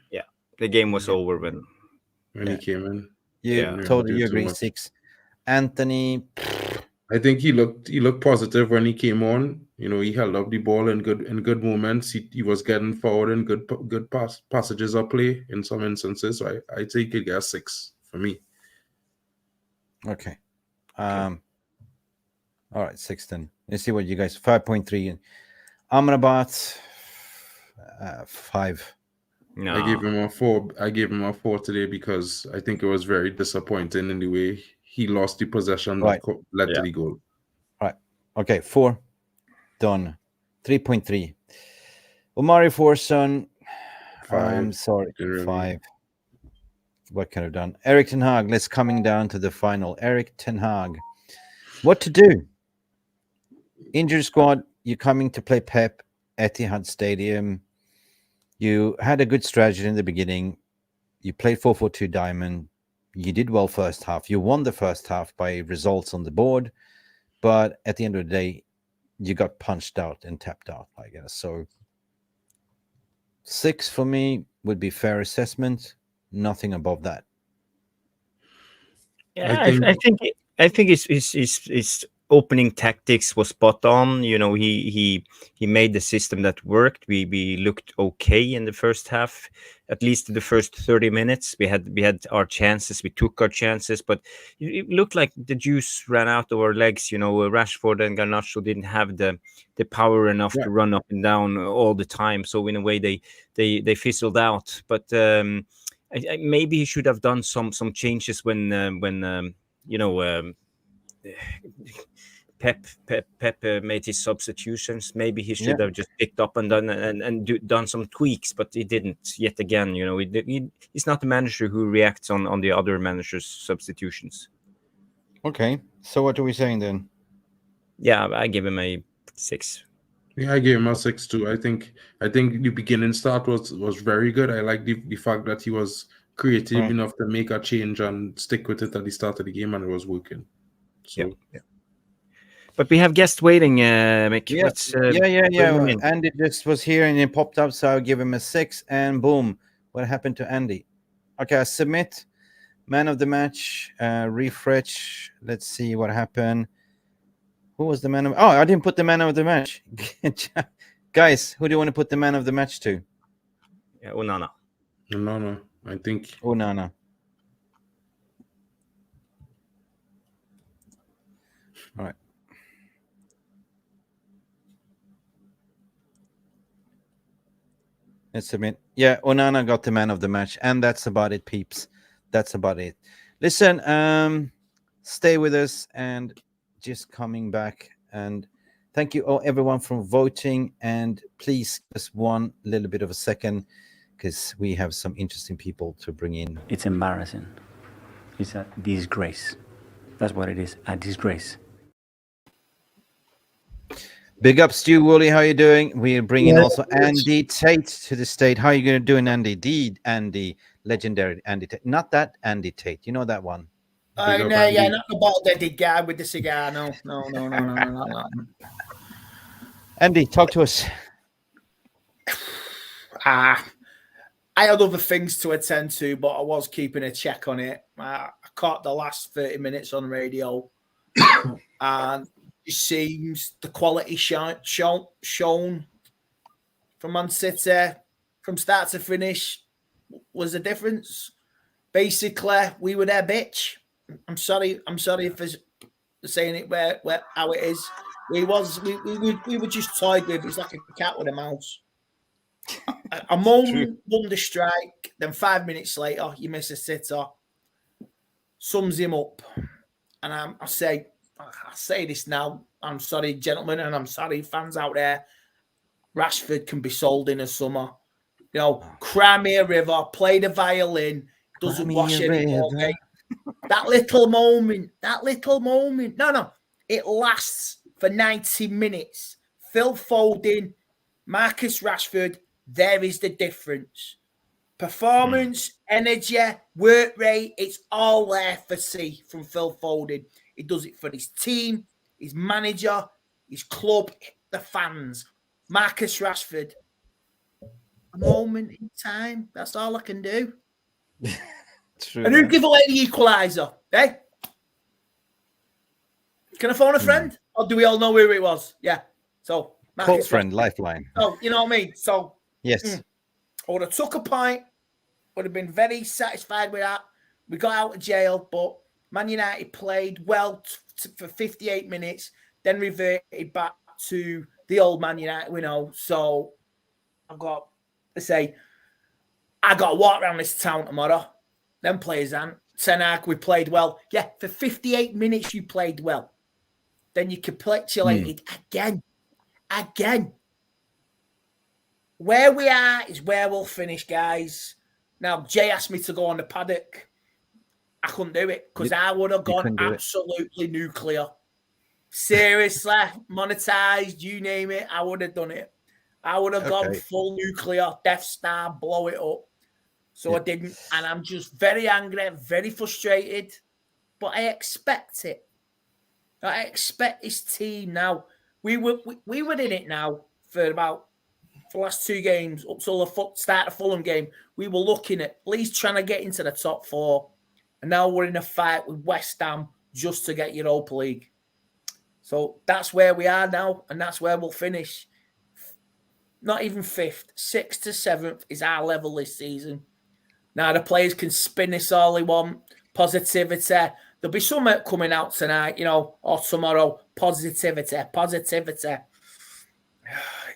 Yeah, the game was over when he came in. You totally agree. 6. Anthony, I think he looked positive when he came on. You know, he held up the ball in good moments. He was getting forward in good passages of play in some instances. So I take it as 6 for me. Okay. All right, 6 then. Let's see what you guys 5.3. Amrabat 5. No. I gave him a 4. I gave him a 4 today because I think it was very disappointing in the way he lost the possession that led to the goal. Right. Okay, 4. Done. 3.3. Omari Forson. 5. I'm sorry. 5. What could have done? Eric Ten Hag. Let's coming down to the final. Eric Ten Hag. What to do? Injury squad. You're coming to play Pep at Etihad Stadium. You had a good strategy in the beginning. You played 4-4-2 diamond. You did well first half. You won the first half by results on the board. But at the end of the day, you got punched out and tapped out, I guess. So 6 for me would be fair assessment. Nothing above that. Yeah, I think his opening tactics was spot on. You know, he made the system that worked. We looked okay in the first half, at least the first 30 minutes. We had our chances. We took our chances, but it looked like the juice ran out of our legs. You know, Rashford and Garnacho didn't have the power enough to run up and down all the time. So in a way, they fizzled out. But maybe he should have done some changes when you know. Pep made his substitutions. Maybe he should have just picked up and done some tweaks, but he didn't. Yet again, you know, he's not the manager who reacts on the other manager's substitutions. Okay, so what are we saying then? Yeah, I give him a 6. Yeah, I gave him a 6 too. I think the beginning start was very good. I like the fact that he was creative enough to make a change and stick with it at the start of the game, and it was working. So. Yeah. But we have guests waiting, Mick. Yeah. Andy just was here and it popped up, so I'll give him a 6. And boom, what happened to Andy? Okay, I submit. Man of the match. Refresh. Let's see what happened. Who was the man of? Oh, I didn't put the man of the match. Guys, who do you want to put the man of the match to? Yeah, Onana. Onana, I think. Onana. All right. Let's submit. Yeah, Onana got the man of the match, and that's about it, peeps. That's about it. Listen, stay with us and just coming back. And thank you all, everyone, for voting. And please, just one little bit of a second, because we have some interesting people to bring in. It's embarrassing. It's a disgrace. That's what it is, a disgrace. Big up, Stu Woolley. How are you doing? We're bringing also Andy Tate to the stage. How are you going to do, Andy? Andy, legendary Andy Tate. Not that Andy Tate. You know that one? No, not the bald-headed guy with the cigar. No. Andy, talk to us. I had other things to attend to, but I was keeping a check on it. I caught the last 30 minutes on radio, and it seems the quality shown from Man City from start to finish was a difference. Basically, we were their bitch. I'm sorry for saying it where how it is. We were just toyed with. It's like a cat with a mouse. A moment won the strike, then 5 minutes later, you miss a sitter. Sums him up. And I say this now. I'm sorry, gentlemen, and I'm sorry, fans out there. Rashford can be sold in the summer. You know, cry me a river, play the violin, doesn't wash anymore. Okay? That little moment. No. It lasts for 90 minutes. Phil Foden, Marcus Rashford, there is the difference. Performance, energy, work rate, it's all there for see from Phil Foden. He does it for his team, his manager, his club, the fans. Marcus Rashford, a moment in time. That's all I can do. True. And who give away the equaliser? Eh? Can I phone a friend? Or do we all know who it was? Yeah. So, call friend, lifeline. Oh, you know what I mean? So, yes. I would have took a pint, would have been very satisfied with that. We got out of jail, but Man United played well for 58 minutes, then reverted back to the old Man United we know. So, I've got to say, I got to walk around this town tomorrow. Them players, and Ten Hag, we played well. Yeah, for 58 minutes you played well. Then you capitulated again. Where we are is where we'll finish, guys. Now, Jay asked me to go on the paddock. I couldn't do it because I would have gone absolutely nuclear. Seriously, monetized, you name it, I would have done it. I would have gone full nuclear, Death Star, blow it up. So I didn't, and I'm just very angry, very frustrated, but I expect it. I expect this team now. We were in it now for the last 2 games up till the start of Fulham game. We were looking at least trying to get into the top 4, and now we're in a fight with West Ham just to get Europa League. So that's where we are now, and that's where we'll finish. Not even 5th, 6th to 7th is our level this season. Now the players can spin this all they want. Positivity. There'll be some coming out tonight, or tomorrow. Positivity.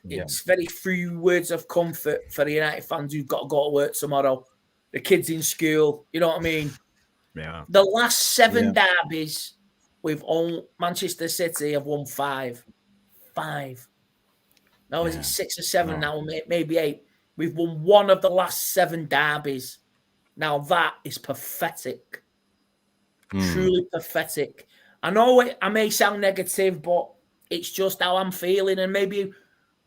It's very few words of comfort for the United fans who've got to go to work tomorrow. The kids in school, you know what I mean? Yeah. The last 7 derbies, we've owned Manchester City have won 5. 5. Now, is it 6 or 7 now? Maybe 8. We've won 1 of the last 7 derbies. Now, that is pathetic. Truly pathetic. I know I may sound negative, but it's just how I'm feeling. And maybe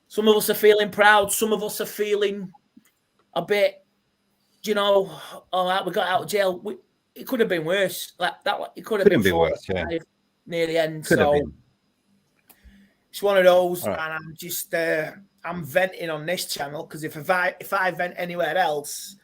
some of us are feeling proud. Some of us are feeling a bit, all right, we got out of jail. It could have been worse. It could have been worse, near the end. It's one of those, and I'm just I'm venting on this channel because if I vent anywhere else,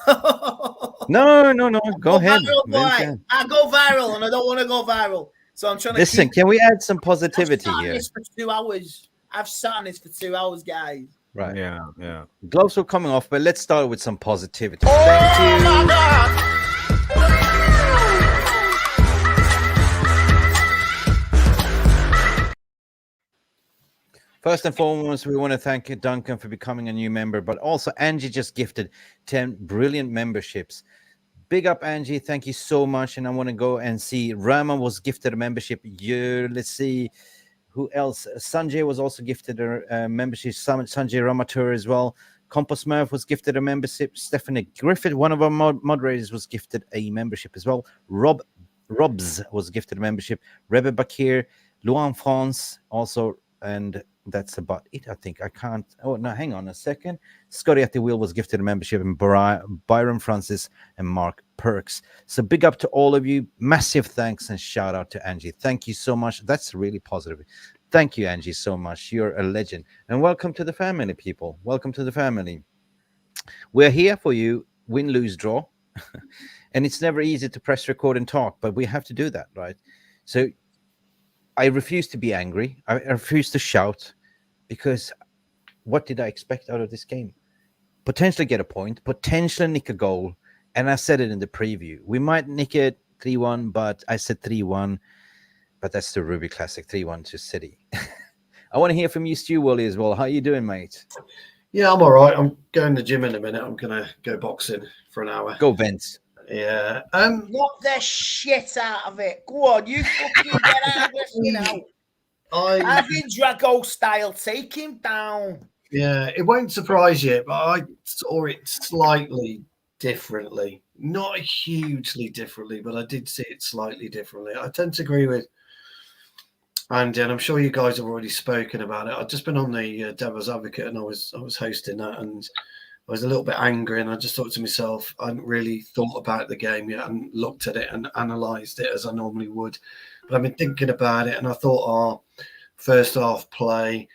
no, go ahead. I go viral, and I don't want to go viral. So I'm trying to listen. Can we add some positivity here? This for 2 hours. I've sat on this for 2 hours, guys. Right. Yeah. Gloves are coming off, but let's start with some positivity. Thank you. My God. First and foremost, we want to thank Duncan for becoming a new member, but also Angie just gifted 10 brilliant memberships. Big up, Angie. Thank you so much. And I want to go and see Rama was gifted a membership. Let's see who else. Sanjay was also gifted a membership. Sanjay Ramatur as well. Compost Murph was gifted a membership. Stephanie Griffith, one of our moderators, was gifted a membership as well. Robs was gifted a membership. Rebe Bakir, Luan France also, and that's about it, I think. I can't. Oh, no, hang on a second. Scotty at the Wheel was gifted a membership, and Byron Francis and Mark Perks. So big up to all of you. Massive thanks and shout out to Angie. Thank you so much. That's really positive. Thank you, Angie, so much. You're a legend. And welcome to the family, people. Welcome to the family. We're here for you, win, lose, draw. And it's never easy to press record and talk, but we have to do that, right? So I refuse to be angry. I refuse to shout, because what did I expect out of this game? Potentially get a point, potentially nick a goal. And I said it in the preview. We might nick it 3-1, but I said 3-1. But that's the Ruby Classic, 3-1 to City. I want to hear from you, Stu Woolley, as well. How are you doing, mate? Yeah, I'm all right. I'm going to the gym in a minute. I'm going to go boxing for an hour. Go, Vince. Yeah. Knock the shit out of it. Go on, you fucking get out of this, Having Drago style, take him down. Yeah, it won't surprise you, but I saw it slightly differently. Not hugely differently, but I did see it slightly differently. I tend to agree with Andy, and I'm sure you guys have already spoken about it. I've just been on the Devil's Advocate, and I was hosting that, and I was a little bit angry, and I just thought to myself, I hadn't really thought about the game yet and looked at it and analysed it as I normally would. But I've been thinking about it, and I thought our first half play,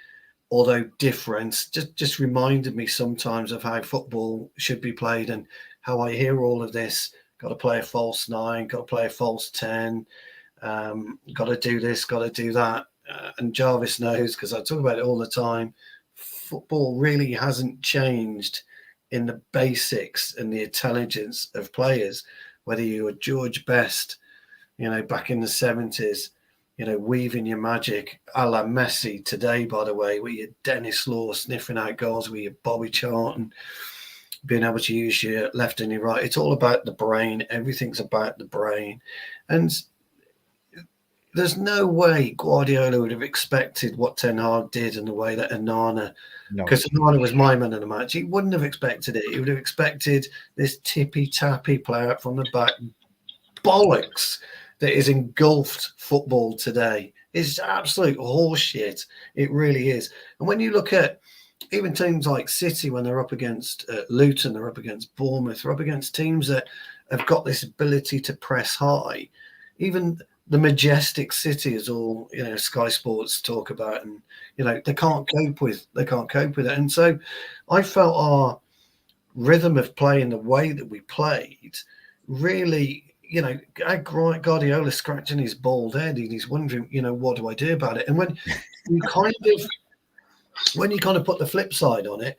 although different, just reminded me sometimes of how football should be played, and how I hear all of this. Got to play a false 9, got to play a false 10. Got to do this, got to do that. And Jarvis knows, because I talk about it all the time, football really hasn't changed in the basics and the intelligence of players. Whether you were George Best, back in the 70s, weaving your magic, a la Messi today, by the way, with your Dennis Law sniffing out goals, with your Bobby Charlton, being able to use your left and your right. It's all about the brain. Everything's about the brain. And there's no way Guardiola would have expected what Ten Hag did in the way that Onana, because Onana was my man in the match. He wouldn't have expected it. He would have expected this tippy-tappy player from the back. Bollocks that is engulfed football today. It's absolute horseshit. It really is. And when you look at even teams like City, when they're up against Luton, they're up against Bournemouth, they're up against teams that have got this ability to press high. Even the majestic City is all Sky Sports talk about, and they can't cope with it. And so I felt our rhythm of play and the way that we played really, Guardiola scratching his bald head and he's wondering, what do I do about it? And when you kind of put the flip side on it,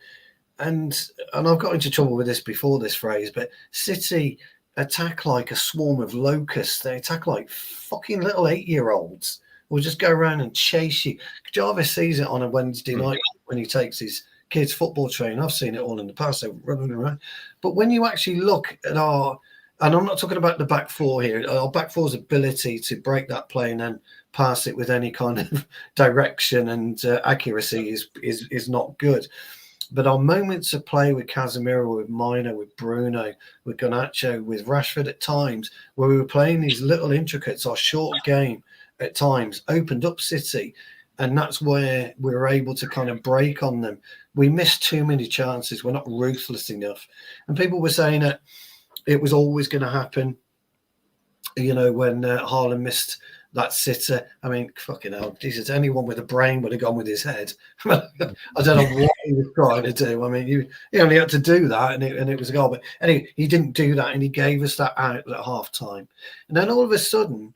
and I've got into trouble with this before, this phrase, but City attack like a swarm of locusts. They attack like fucking little 8-year-olds. We'll just go around and chase you. Jarvis sees it on a Wednesday night when he takes his kids' football training. I've seen it all in the past. They're running around. But when you actually look at and I'm not talking about the back four here, our back four's ability to break that play and then pass it with any kind of direction and accuracy is not good. But our moments of play with Casemiro, with Mayo, with Bruno, with Garnacho, with Rashford at times, where we were playing these little intricates, our short game at times opened up City. And that's where we were able to kind of break on them. We missed too many chances. We're not ruthless enough. And people were saying that it was always going to happen, when Haaland missed that sitter. I mean, fucking hell, Jesus, anyone with a brain would have gone with his head. I don't know what he was trying to do. I mean, he only had to do that and it was a goal. But anyway, he didn't do that and he gave us that out at half time. And then all of a sudden,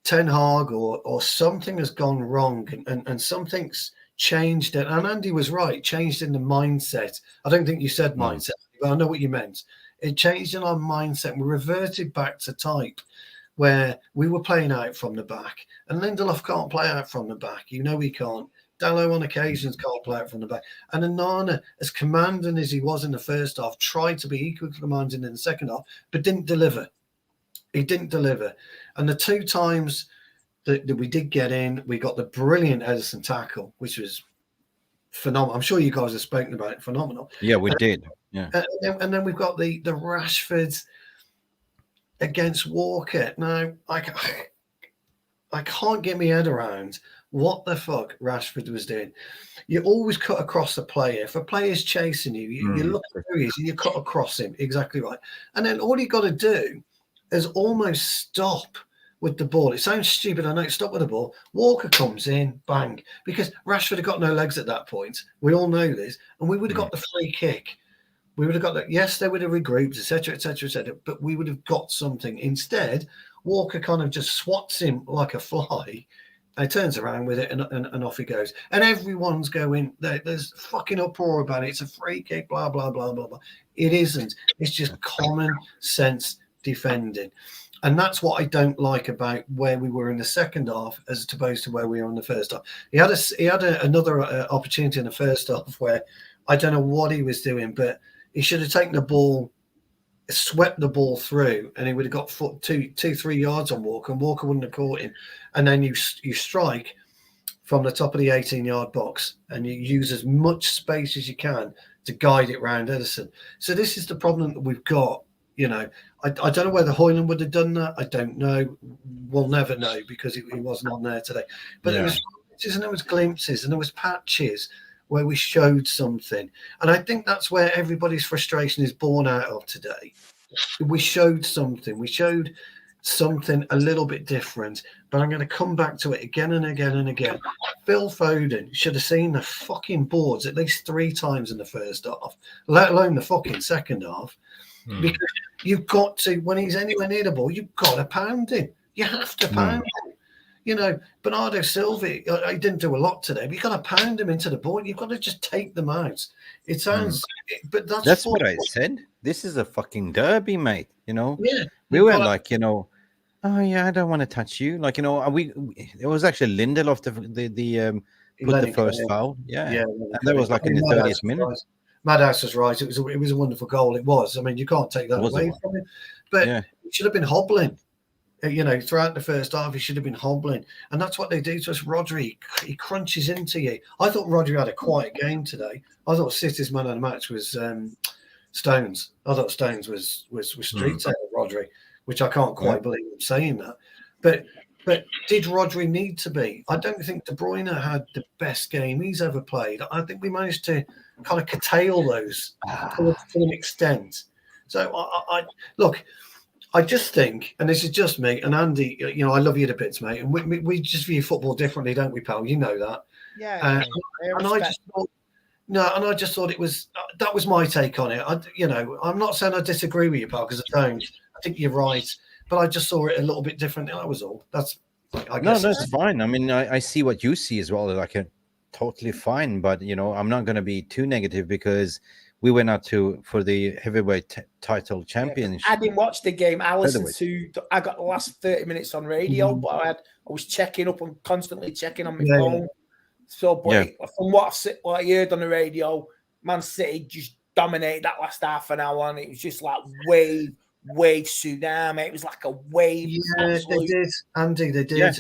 Ten Hag or something has gone wrong and something's changed. And Andy was right, changed in the mindset. I don't think you said mindset, but I know what you meant. It changed in our mindset. We reverted back to type where we were playing out from the back. And Lindelof can't play out from the back. He can't. Dalot on occasions can't play out from the back. And Onana, as commanding as he was in the first half, tried to be equally commanding in the second half, but didn't deliver. He didn't deliver. And the two times that we did get in, we got the brilliant Ederson tackle, which was phenomenal. I'm sure you guys have spoken about it. Phenomenal. Yeah, we did. Yeah. And then we've got the Rashford against Walker. Now, I can't get my head around what the fuck Rashford was doing. You always cut across the player. If a player's chasing you, you look at who he is and you cut across him. Exactly right. And then all you got to do is almost stop with the ball. It sounds stupid, I know. Stop with the ball. Walker comes in, bang. Because Rashford had got no legs at that point. We all know this. And we would have got the free kick. We would have got that. Yes, they would have regrouped, etc., etc., etc. But we would have got something. Instead, Walker kind of just swats him like a fly. And he turns around with it and off he goes. And everyone's going, there's fucking uproar about it. It's a free kick, blah, blah, blah, blah, blah. It isn't. It's just common sense defending. And that's what I don't like about where we were in the second half as opposed to where we were in the first half. He had another opportunity in the first half where I don't know what he was doing, but he should have taken the ball, swept the ball through, and he would have got 2-3 yards on Walker, and Walker wouldn't have caught him. And then you strike from the top of the 18-yard box, and you use as much space as you can to guide it round Ederson. So this is the problem that we've got. I don't know whether Højlund would have done that. I don't know. We'll never know because he wasn't on there today. But there was glimpses and there was patches where we showed something. And I think that's where everybody's frustration is born out of today. We showed something. We showed something a little bit different. But I'm going to come back to it again and again and again. Phil Foden should have seen the fucking boards at least 3 times in the first half, let alone the fucking second half. Because you've got to, when he's anywhere near the ball, you've got to pound him. You have to pound him. You know, Bernardo Silva, he didn't do a lot today, but you've got to pound him into the board. You've got to just take them out. It sounds, but that's what I said. This is a fucking derby, mate. You know, we were like, you know, oh yeah, I don't want to touch you. Like, you know, it was actually Lindelof put the first foul. Yeah. And that was like in the 30th minute. Right. Madhouse was right. It was a wonderful goal. It was. I mean, you can't take that away from him. But it should have been hobbling. You know, throughout the first half, he should have been hobbling. And that's what they do to us. Rodri, he crunches into you. I thought Rodri had a quiet game today. I thought City's man of the match was Stones. I thought Stones was streets out of Rodri, which I can't quite believe I'm saying that. But did Rodri need to be? I don't think De Bruyne had the best game he's ever played. I think we managed to kind of curtail those to an extent. So I look. I just think, and this is just me, and Andy, you know, I love you to bits, mate, and we just view football differently, don't we, pal? You know that. Yeah. And I just thought it was that was my take on it. You know, I'm not saying I disagree with you, pal, because I don't. I think you're right, but I just saw it a little bit differently. That was all. I guess that's fine. I mean, I see what you see as well. Like, totally fine, but you know, I'm not going to be too negative because we went out for the heavyweight title championship. I didn't watch the game. I listened I got the last 30 minutes on radio, but I was checking up and constantly checking on my phone. So, but from what I heard on the radio, Man City just dominated that last half an hour, and it was just like wave tsunami. It was like a wave. Yeah, they did, Andy. They did. Yeah.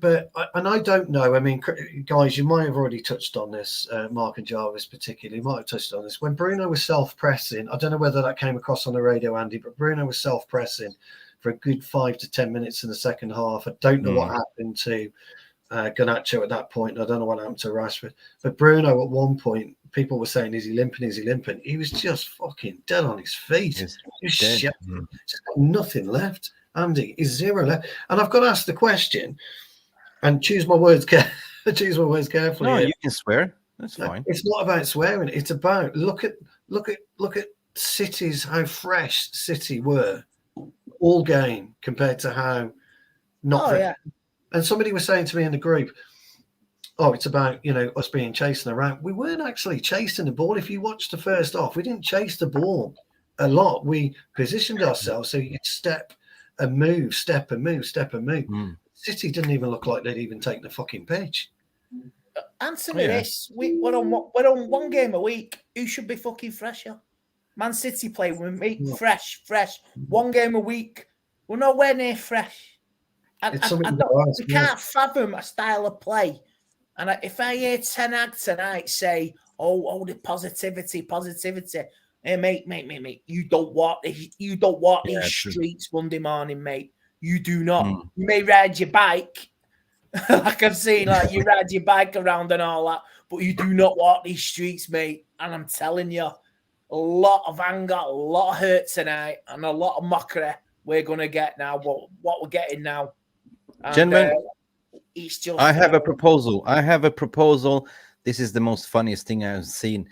But I don't know. I mean, guys, you might have already touched on this. Mark and Jarvis, particularly, might have touched on this. When Bruno was self-pressing, I don't know whether that came across on the radio, Andy, but Bruno was self-pressing for a good 5 to 10 minutes in the second half. I don't know what happened to Garnacho at that point. I don't know what happened to Rashford. But Bruno, at one point, people were saying, is he limping? Is he limping? He was just fucking dead on his feet. He was shit. Just got nothing left. Andy, is zero left. And I've got to ask the question, and choose my words carefully. No, you can swear. That's fine. It's not about swearing. It's about look at City's, how fresh City were all game compared to how not. And somebody was saying to me in the group, oh, it's about, you know, us being chasing around. We weren't actually chasing the ball. If you watch the first half, we didn't chase the ball a lot. We positioned ourselves so you could step and move. City didn't even look like they'd even take the fucking pitch. Answer me this. We're on one game a week. Who should be fucking fresher? Man City play with me. Fresh. 1 game a week. We're nowhere near fresh. We can't fathom a style of play. And if I hear Ten Hag tonight say, oh, the positivity. Hey, mate, you don't walk these streets Monday morning, mate. You do not. You may ride your bike, like I've seen, like you ride your bike around and all that, but you do not walk these streets, mate. And I'm telling you, a lot of anger, a lot of hurt tonight, and a lot of mockery we're going to get now. What we're getting now. And, gentlemen, it's just, I have a proposal. This is the most funniest thing I've seen.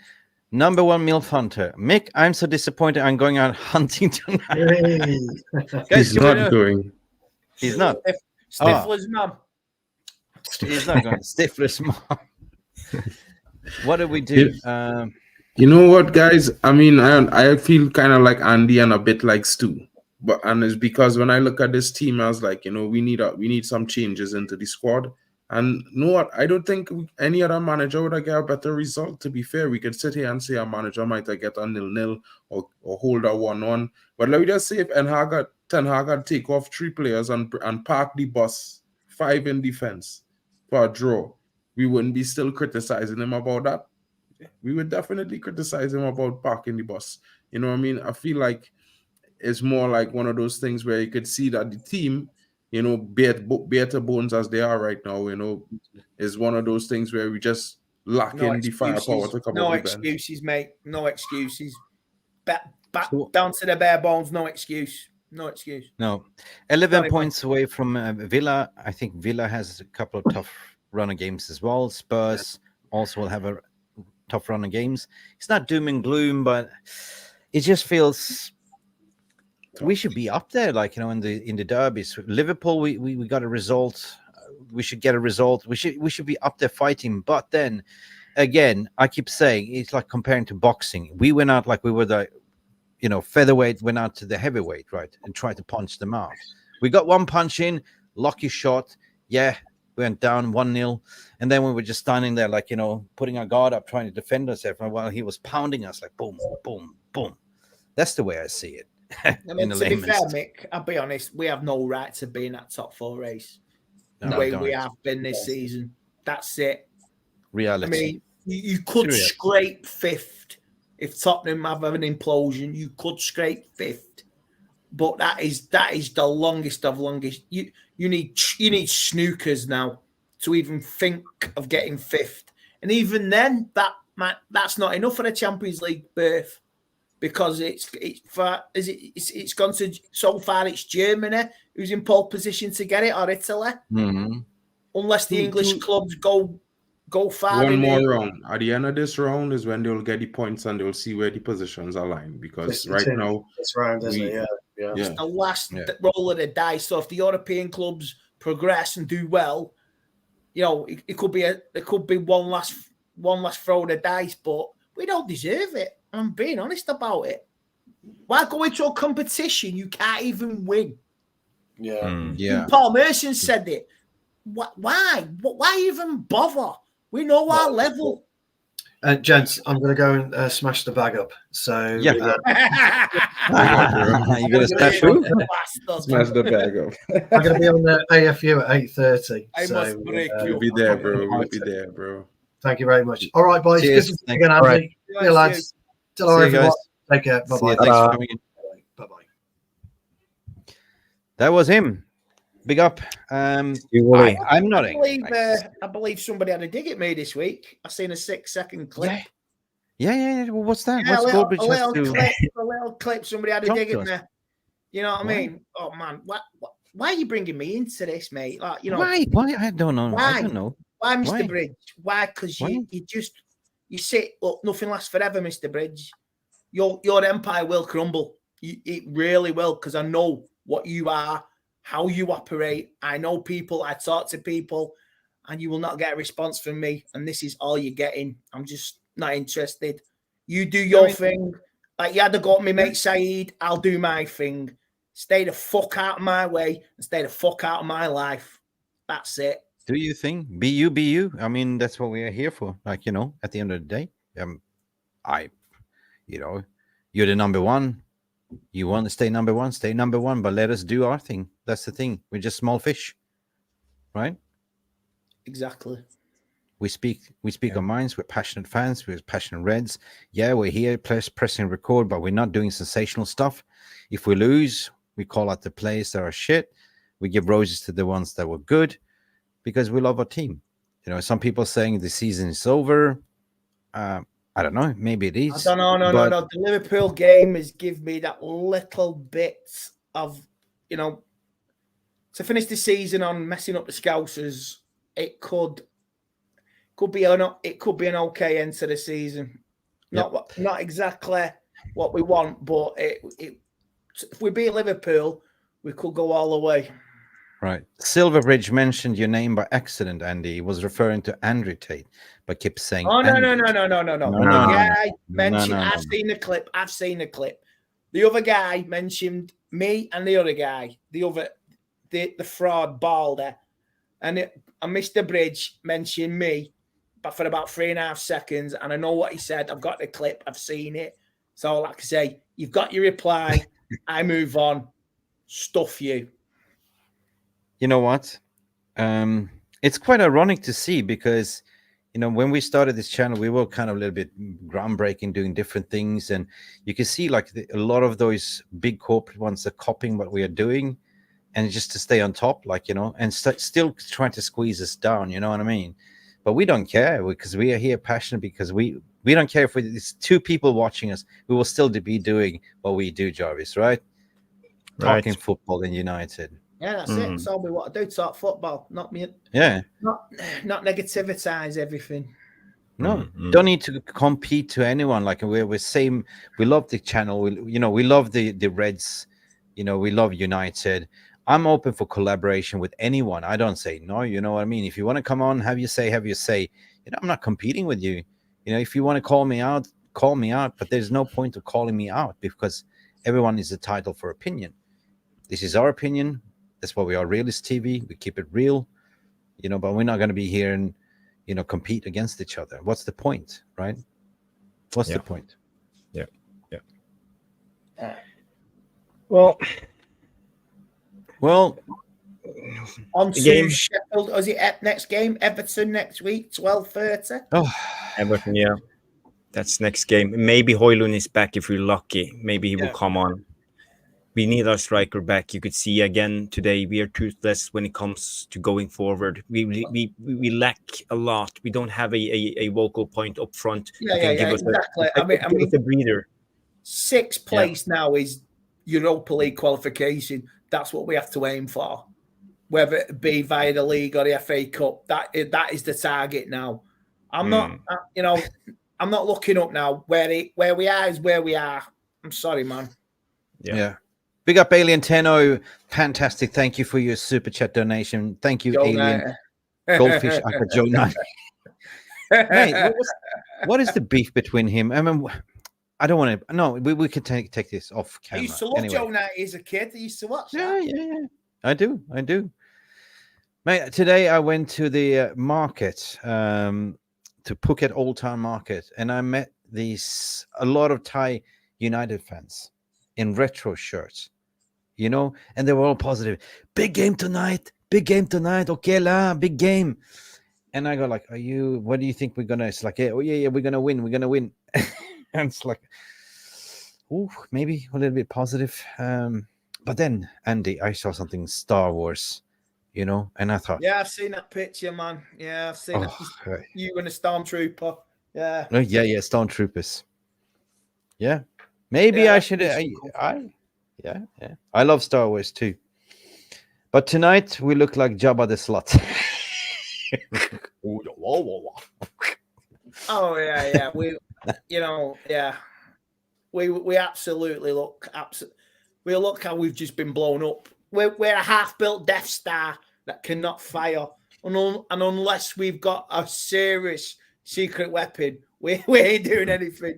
Number 1 MILF hunter. Mick, I'm so disappointed I'm going out hunting tonight. Hey. He's not going. He's not. Stifler's mum. He's not going. Stifler's mum. What do we do? You know what, guys? I mean, I feel kind of like Andy and a bit like Stu. And it's because when I look at this team, I was like, you know, we need some changes into the squad. And you know what? I don't think any other manager would have got a better result. To be fair, we could sit here and say a manager might have get a 0-0 or hold a 1-1. But let me just say, if Ten Hag had take off 3 players and park the bus 5 in defense for a draw, we wouldn't be still criticizing him about that. We would definitely criticize him about parking the bus. You know what I mean? I feel like it's more like one of those things where you could see that the team, you know, better bones as they are right now, you know, is one of those things where we just lacking the firepower to come No up excuses, mate. No excuses. Back down to the bare bones. No excuse. No. 11 points away from Villa. I think Villa has a couple of tough run of games as well. Spurs also will have a tough run of games. It's not doom and gloom, but it just feels we should be up there, like, you know, in the derbies. Liverpool, we got a result. We should get a result. We should be up there fighting. But then again, I keep saying it's like comparing to boxing. We went out like we were the, you know, featherweight went out to the heavyweight, right, and tried to punch them out. We got one punch in, lucky shot. Yeah, we went down 1-0, and then we were just standing there, like, you know, putting our guard up, trying to defend ourselves while he was pounding us, like boom, boom, boom. That's the way I see it. I mean, to be fair, Mick, I'll be honest, we have no right to be in that top 4 race. The way we have been this season. That's it. Reality. I mean, you could scrape 5th. If Tottenham have an implosion, you could scrape 5th. But that is the longest of longest. You need snookers now to even think of getting 5th. And even then, that's not enough for a Champions League berth. Because it's gone to, so far it's Germany who's in pole position to get it, or Italy, unless the English clubs go far. One more round. At the end of this round is when they'll get the points and they'll see where the positions align. Because now this round, isn't it? Yeah. It's the last roll of the dice. So if the European clubs progress and do well, you know, it could be one last throw of the dice, but we don't deserve it. I'm being honest about it. Why go into a competition you can't even win? Yeah. Paul Merson said it. Why? Why even bother? We know our level. Gents, I'm going to go and smash the bag up. So you're going to smash the bag up. I'm going to be on the AFU at 8:30. I must break you. We'll be there, bro. We'll be there, bro. Thank you very much. All right, boys. Cheers. Good to see you again, Andy. Right. See you, lads. Till everyone. Take care. Bye-bye. Thanks for coming in. Bye-bye. That was him. Big up. I'm not. I believe somebody had a dig at me this week. I seen a 6-second clip. Yeah. Well, what's that? Yeah, what's a little clip. Somebody had a dig at me. You know what I mean? Oh man, why are you bringing me into this, mate? Like, you know, why? I don't know. Why? I don't know. Why, Mr. Bridge? Why? Because you sit. Look, nothing lasts forever, Mr. Bridge. Your empire will crumble. It really will, because I know what you are, how you operate. I know people. I talk to people, and you will not get a response from me. And this is all you're getting. I'm just not interested. You do your thing. Like you had to go at me, mate Saeed. I'll do my thing. Stay the fuck out of my way and stay the fuck out of my life. That's it. Do you think? Be you. I mean, that's what we are here for. Like, you know, at the end of the day, you're the number one. You want to stay number one, but let us do our thing. That's the thing. We're just small fish, right? Exactly. We speak our minds. We're passionate fans. We're passionate Reds. Yeah, we're here pressing record, but we're not doing sensational stuff. If we lose, we call out the players that are shit. We give roses to the ones that were good, because we love our team. You know, some people saying the season is over. I don't know. Maybe it is. I don't know. No. The Liverpool game has given me that little bit of, you know, to finish the season on messing up the Scousers. It could be an okay end to the season. Not exactly what we want, but if we beat Liverpool, we could go all the way. Right. Silverbridge mentioned your name by accident, Andy. He was referring to Andrew Tate, but kept saying. Oh, no. The guy mentioned, I've seen the clip. The other guy mentioned me and the other guy, the fraud balder. And Mr. Bridge mentioned me, but for about 3.5 seconds. And I know what he said. I've got the clip. I've seen it. So, like I say, you've got your reply. I move on. Stuff you. You know what? It's quite ironic to see, because, you know, when we started this channel, we were kind of a little bit groundbreaking, doing different things. And you can see like a lot of those big corporate ones are copying what we are doing, and just to stay on top, like, you know, and still trying to squeeze us down. You know what I mean? But we don't care, because we are here passionate, because we don't care if it's 2 people watching us. We will still be doing what we do, Jarvis, right? Talking football in United. Yeah, that's it. That's all we want to do. Talk football, not me. Yeah. Not negativize everything. No, don't need to compete to anyone. Like we're same. We love the channel. We love the Reds. You know, we love United. I'm open for collaboration with anyone. I don't say no. You know what I mean? If you want to come on, have your say. You know, I'm not competing with you. You know, if you want to call me out, call me out. But there's no point of calling me out because everyone is entitled for opinion. This is our opinion. That's why we are Realist TV. We keep it real. You know, but we're not going to be here and, you know, compete against each other. What's the point, right? What's the point? Yeah. Well, on to game. Sheffield. Is it next game? Everton next week, 12:30. Oh, Everton, yeah. That's next game. Maybe Højlund is back if we're lucky. Maybe he will come on. We need our striker back. You could see again today we are toothless when it comes to going forward. We lack a lot. We don't have a vocal point up front. Exactly. I mean, a breather. 6th place now is Europa League qualification. That's what we have to aim for, whether it be via the league or the FA Cup. That is the target now. I'm not, you know, I'm not looking up now. Where we are is where we are. I'm sorry, man. Yeah. Big up Alien Tenno. Fantastic. Thank you for your super chat donation. Thank you, Alien. Goldfish Aqua Joe Knight. Mate, what is the beef between him? I mean, I don't want to. No, we could take this off camera. I used to love Joe Knight as a kid. I used to watch that. Yeah. I do. Mate, today I went to the market, to Phuket Old Town Market, and I met a lot of Thai United fans in retro shirts, you know, and they were all positive. Big game tonight. Okay, la, big game. And I go like, what do you think we're gonna? It's like, we're gonna win. And it's like, maybe a little bit positive. But then, Andy, I saw something Star Wars, you know, and I thought, I've seen that picture, man. Yeah, I've seen it. You and a stormtrooper. Yeah. Stormtroopers. Yeah. Maybe I should. I love Star Wars too. But tonight we look like Jabba the Slut. Oh yeah. We absolutely look. We look how we've just been blown up. We're a half-built Death Star that cannot fire, and unless we've got a serious secret weapon, we ain't doing anything.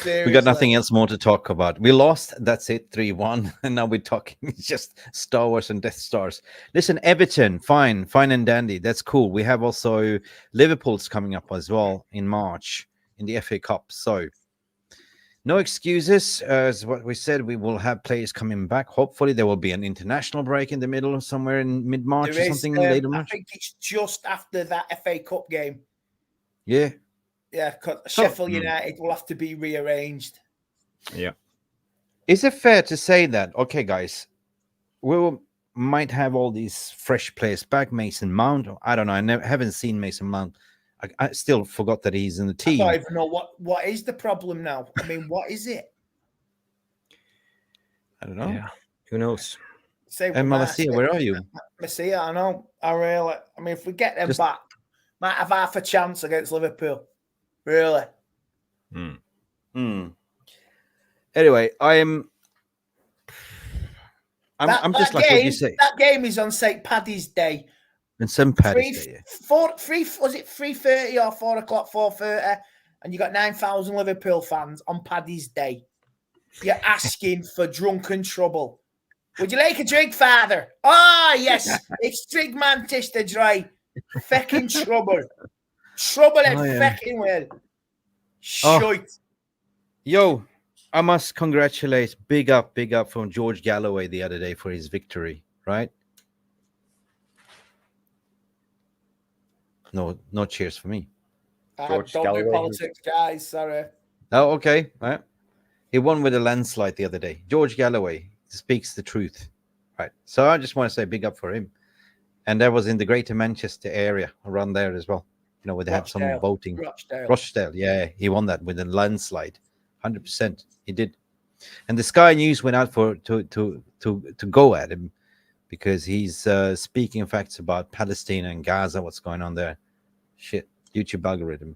Seriously. We got nothing else more to talk about. We lost. That's it, 3-1. And now we're talking just Star Wars and Death Stars. Listen, Everton, fine and dandy. That's cool. We have also Liverpool's coming up as well in March in the FA Cup. So no excuses. As what we said, we will have players coming back. Hopefully there will be an international break in the middle, somewhere in mid-March or something later. I think it's just after that FA Cup game. Yeah. Yeah, because Sheffield United will have to be rearranged. Yeah. Is it fair to say that, okay, guys, might have all these fresh players back? Mason Mount, I don't know. Haven't seen Mason Mount. I still forgot that he's in the team. I don't even know what is the problem now. I mean, what is it? I don't know. Yeah. Who knows? And Malacia, where are you? Malacia, I know. I mean, if we get them back, might have half a chance against Liverpool. Really? Anyway, I'm just like what you say. That game is on St. Paddy's Day. And St. Paddy's Day. Was it 3:30 or 4 o'clock, 4:30? And you got 9,000 Liverpool fans on Paddy's Day. You're asking for drunken trouble. Would you like a drink, Father? Yes. It's drink Manchester Dry. Fecking trouble. Trouble and fecking well. Shite. Yo, I must congratulate, big up from George Galloway the other day for his victory, right? No cheers for me. Don't do politics, guys. Sorry. Oh, okay. Right. He won with a landslide the other day. George Galloway speaks the truth, right? So I just want to say big up for him. And that was in the Greater Manchester area, around there as well. You know, where they had some voting. Rochdale, yeah, he won that with a landslide, 100%. He did, and the Sky News went out to go at him because he's speaking facts about Palestine and Gaza, what's going on there. Shit, YouTube algorithm.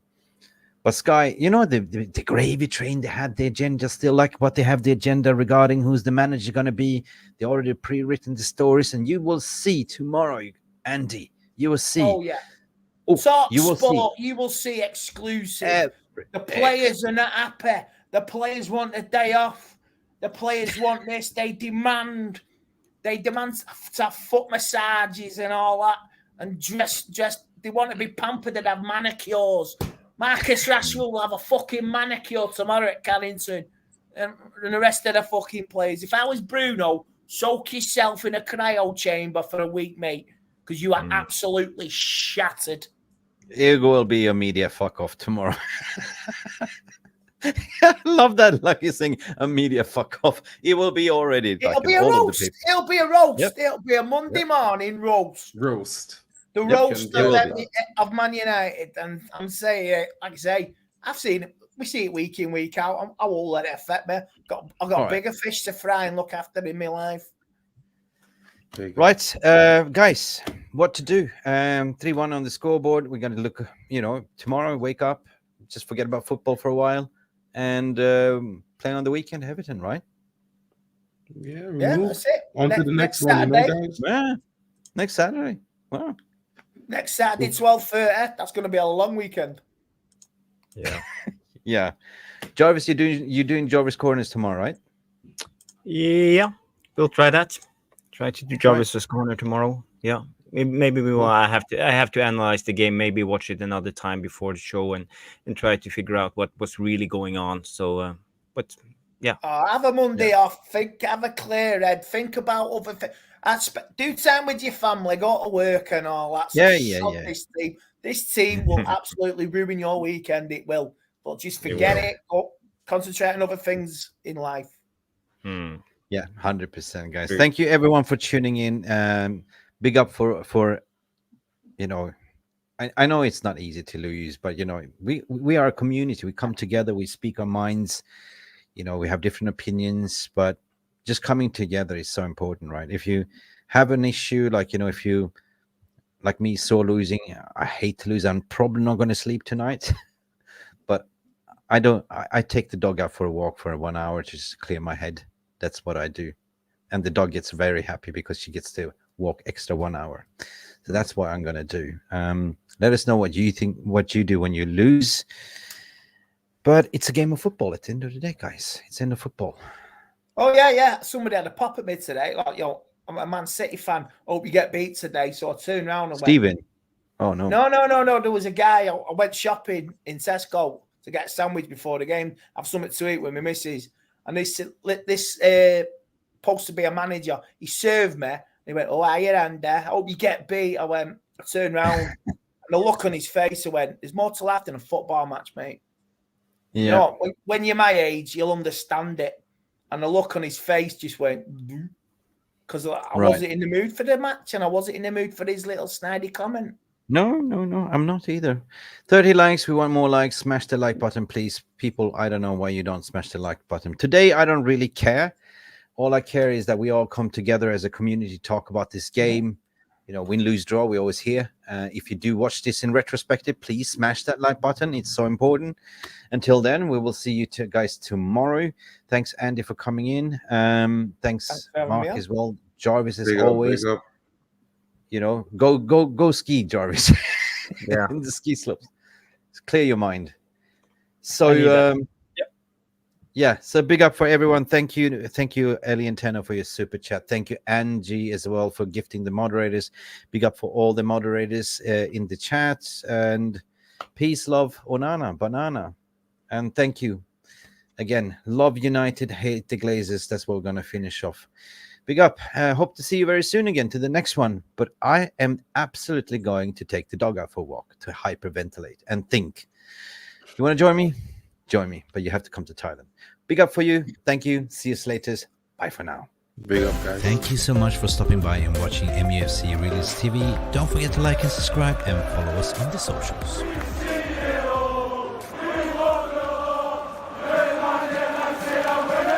But Sky, you know, the gravy train, they had the agenda still, like what they have the agenda regarding who's the manager going to be. They already pre-written the stories, and you will see tomorrow, Andy. You will see. Oh, yeah. Talk sport, you will see exclusive. The players are not happy. The players want a day off. The players want this. They demand to have foot massages and all that, and dress. They want to be pampered and have manicures. Marcus Rashford will have a fucking manicure tomorrow at Carrington, and the rest of the fucking players. If I was Bruno, soak yourself in a cryo chamber for a week, mate, because you are absolutely shattered. It will be a media fuck off tomorrow. I love that, like you're saying, a media fuck off. It will be already. It'll be a roast. It'll be a roast. Yep. It'll be a Monday morning roast. The roast of Man United. And I'm saying, like I say, we see it week in, week out. I won't let it affect me. I've got bigger fish to fry and look after in my life. Right, guys, what to do? 3-1 on the scoreboard. We're going to look, tomorrow, wake up, just forget about football for a while, and play on the weekend, Everton, right? Yeah, that's it. On to the next one, guys. Yeah, next Saturday. Wow. Next Saturday, 12:30. That's going to be a long weekend. Yeah. Yeah. Jarvis, you're doing Jarvis Corners tomorrow, right? Yeah, we'll try that. Try to do Jarvis's corner tomorrow. Yeah, maybe we will. I have to analyze the game. Maybe watch it another time before the show and try to figure out what was really going on. So, but yeah. Have a Monday off. Have a clear head. Think about other things. Do time with your family. Go to work and all that. Yeah. This team will absolutely ruin your weekend. It will. But just forget it. Go concentrate on other things in life. Yeah, 100%, guys. Thank you, everyone, for tuning in. Big up for I know it's not easy to lose, but we are a community. We come together. We speak our minds. We have different opinions, but just coming together is so important, right? If you have an issue, if you, like me, sore losing, I hate to lose. I'm probably not going to sleep tonight, but I take the dog out for a walk for 1 hour to just clear my head. That's what I do. And the dog gets very happy because she gets to walk extra 1 hour. So that's what I'm going to do. Let us know what you think, what you do when you lose. But it's a game of football at the end of the day, guys. It's in the football. Oh, yeah. Somebody had a pop at me today. Like, I'm a Man City fan. Hope you get beat today. So I turned around and Steven. Oh, no. No. There was a guy. I went shopping in Tesco to get a sandwich before the game. Have something to eat with my missus. And this supposed to be a manager. He served me. He went, "Oh, hiya, Andy. I hope you get beat." I turned around, and the look on his face, I went, "There's more to life than a football match, mate." Yeah. When you're my age, you'll understand it. And the look on his face just went, because I wasn't in the mood for the match, and I wasn't in the mood for his little snidey comment. No, I'm not either. 30 likes. We want more likes. Smash the like button, please. People, I don't know why you don't smash the like button. Today, I don't really care. All I care is that we all come together as a community, talk about this game. Win, lose, draw, we always hear. If you do watch this in retrospective, please smash that like button. It's so important. Until then, we will see you guys tomorrow. Thanks, Andy, for coming in. Thanks Mark, as well. Jarvis, as always. Go ski, Jarvis. Yeah. In the ski slopes. Clear your mind. So, so big up for everyone. Thank you, Ellie and Tanner, for your super chat. Thank you, Angie, as well, for gifting the moderators. Big up for all the moderators in the chat. And peace, love, Onana, banana. And thank you again. Love United, hate the Glazers. That's what we're going to finish off. Big up. Hope to see you very soon again to the next one. But I am absolutely going to take the dog out for a walk to hyperventilate and think. You want to join me? Join me. But you have to come to Thailand. Big up for you. Thank you. See you later. Bye for now. Big up, guys. Thank you so much for stopping by and watching MUFC Realist TV. Don't forget to like and subscribe and follow us on the socials.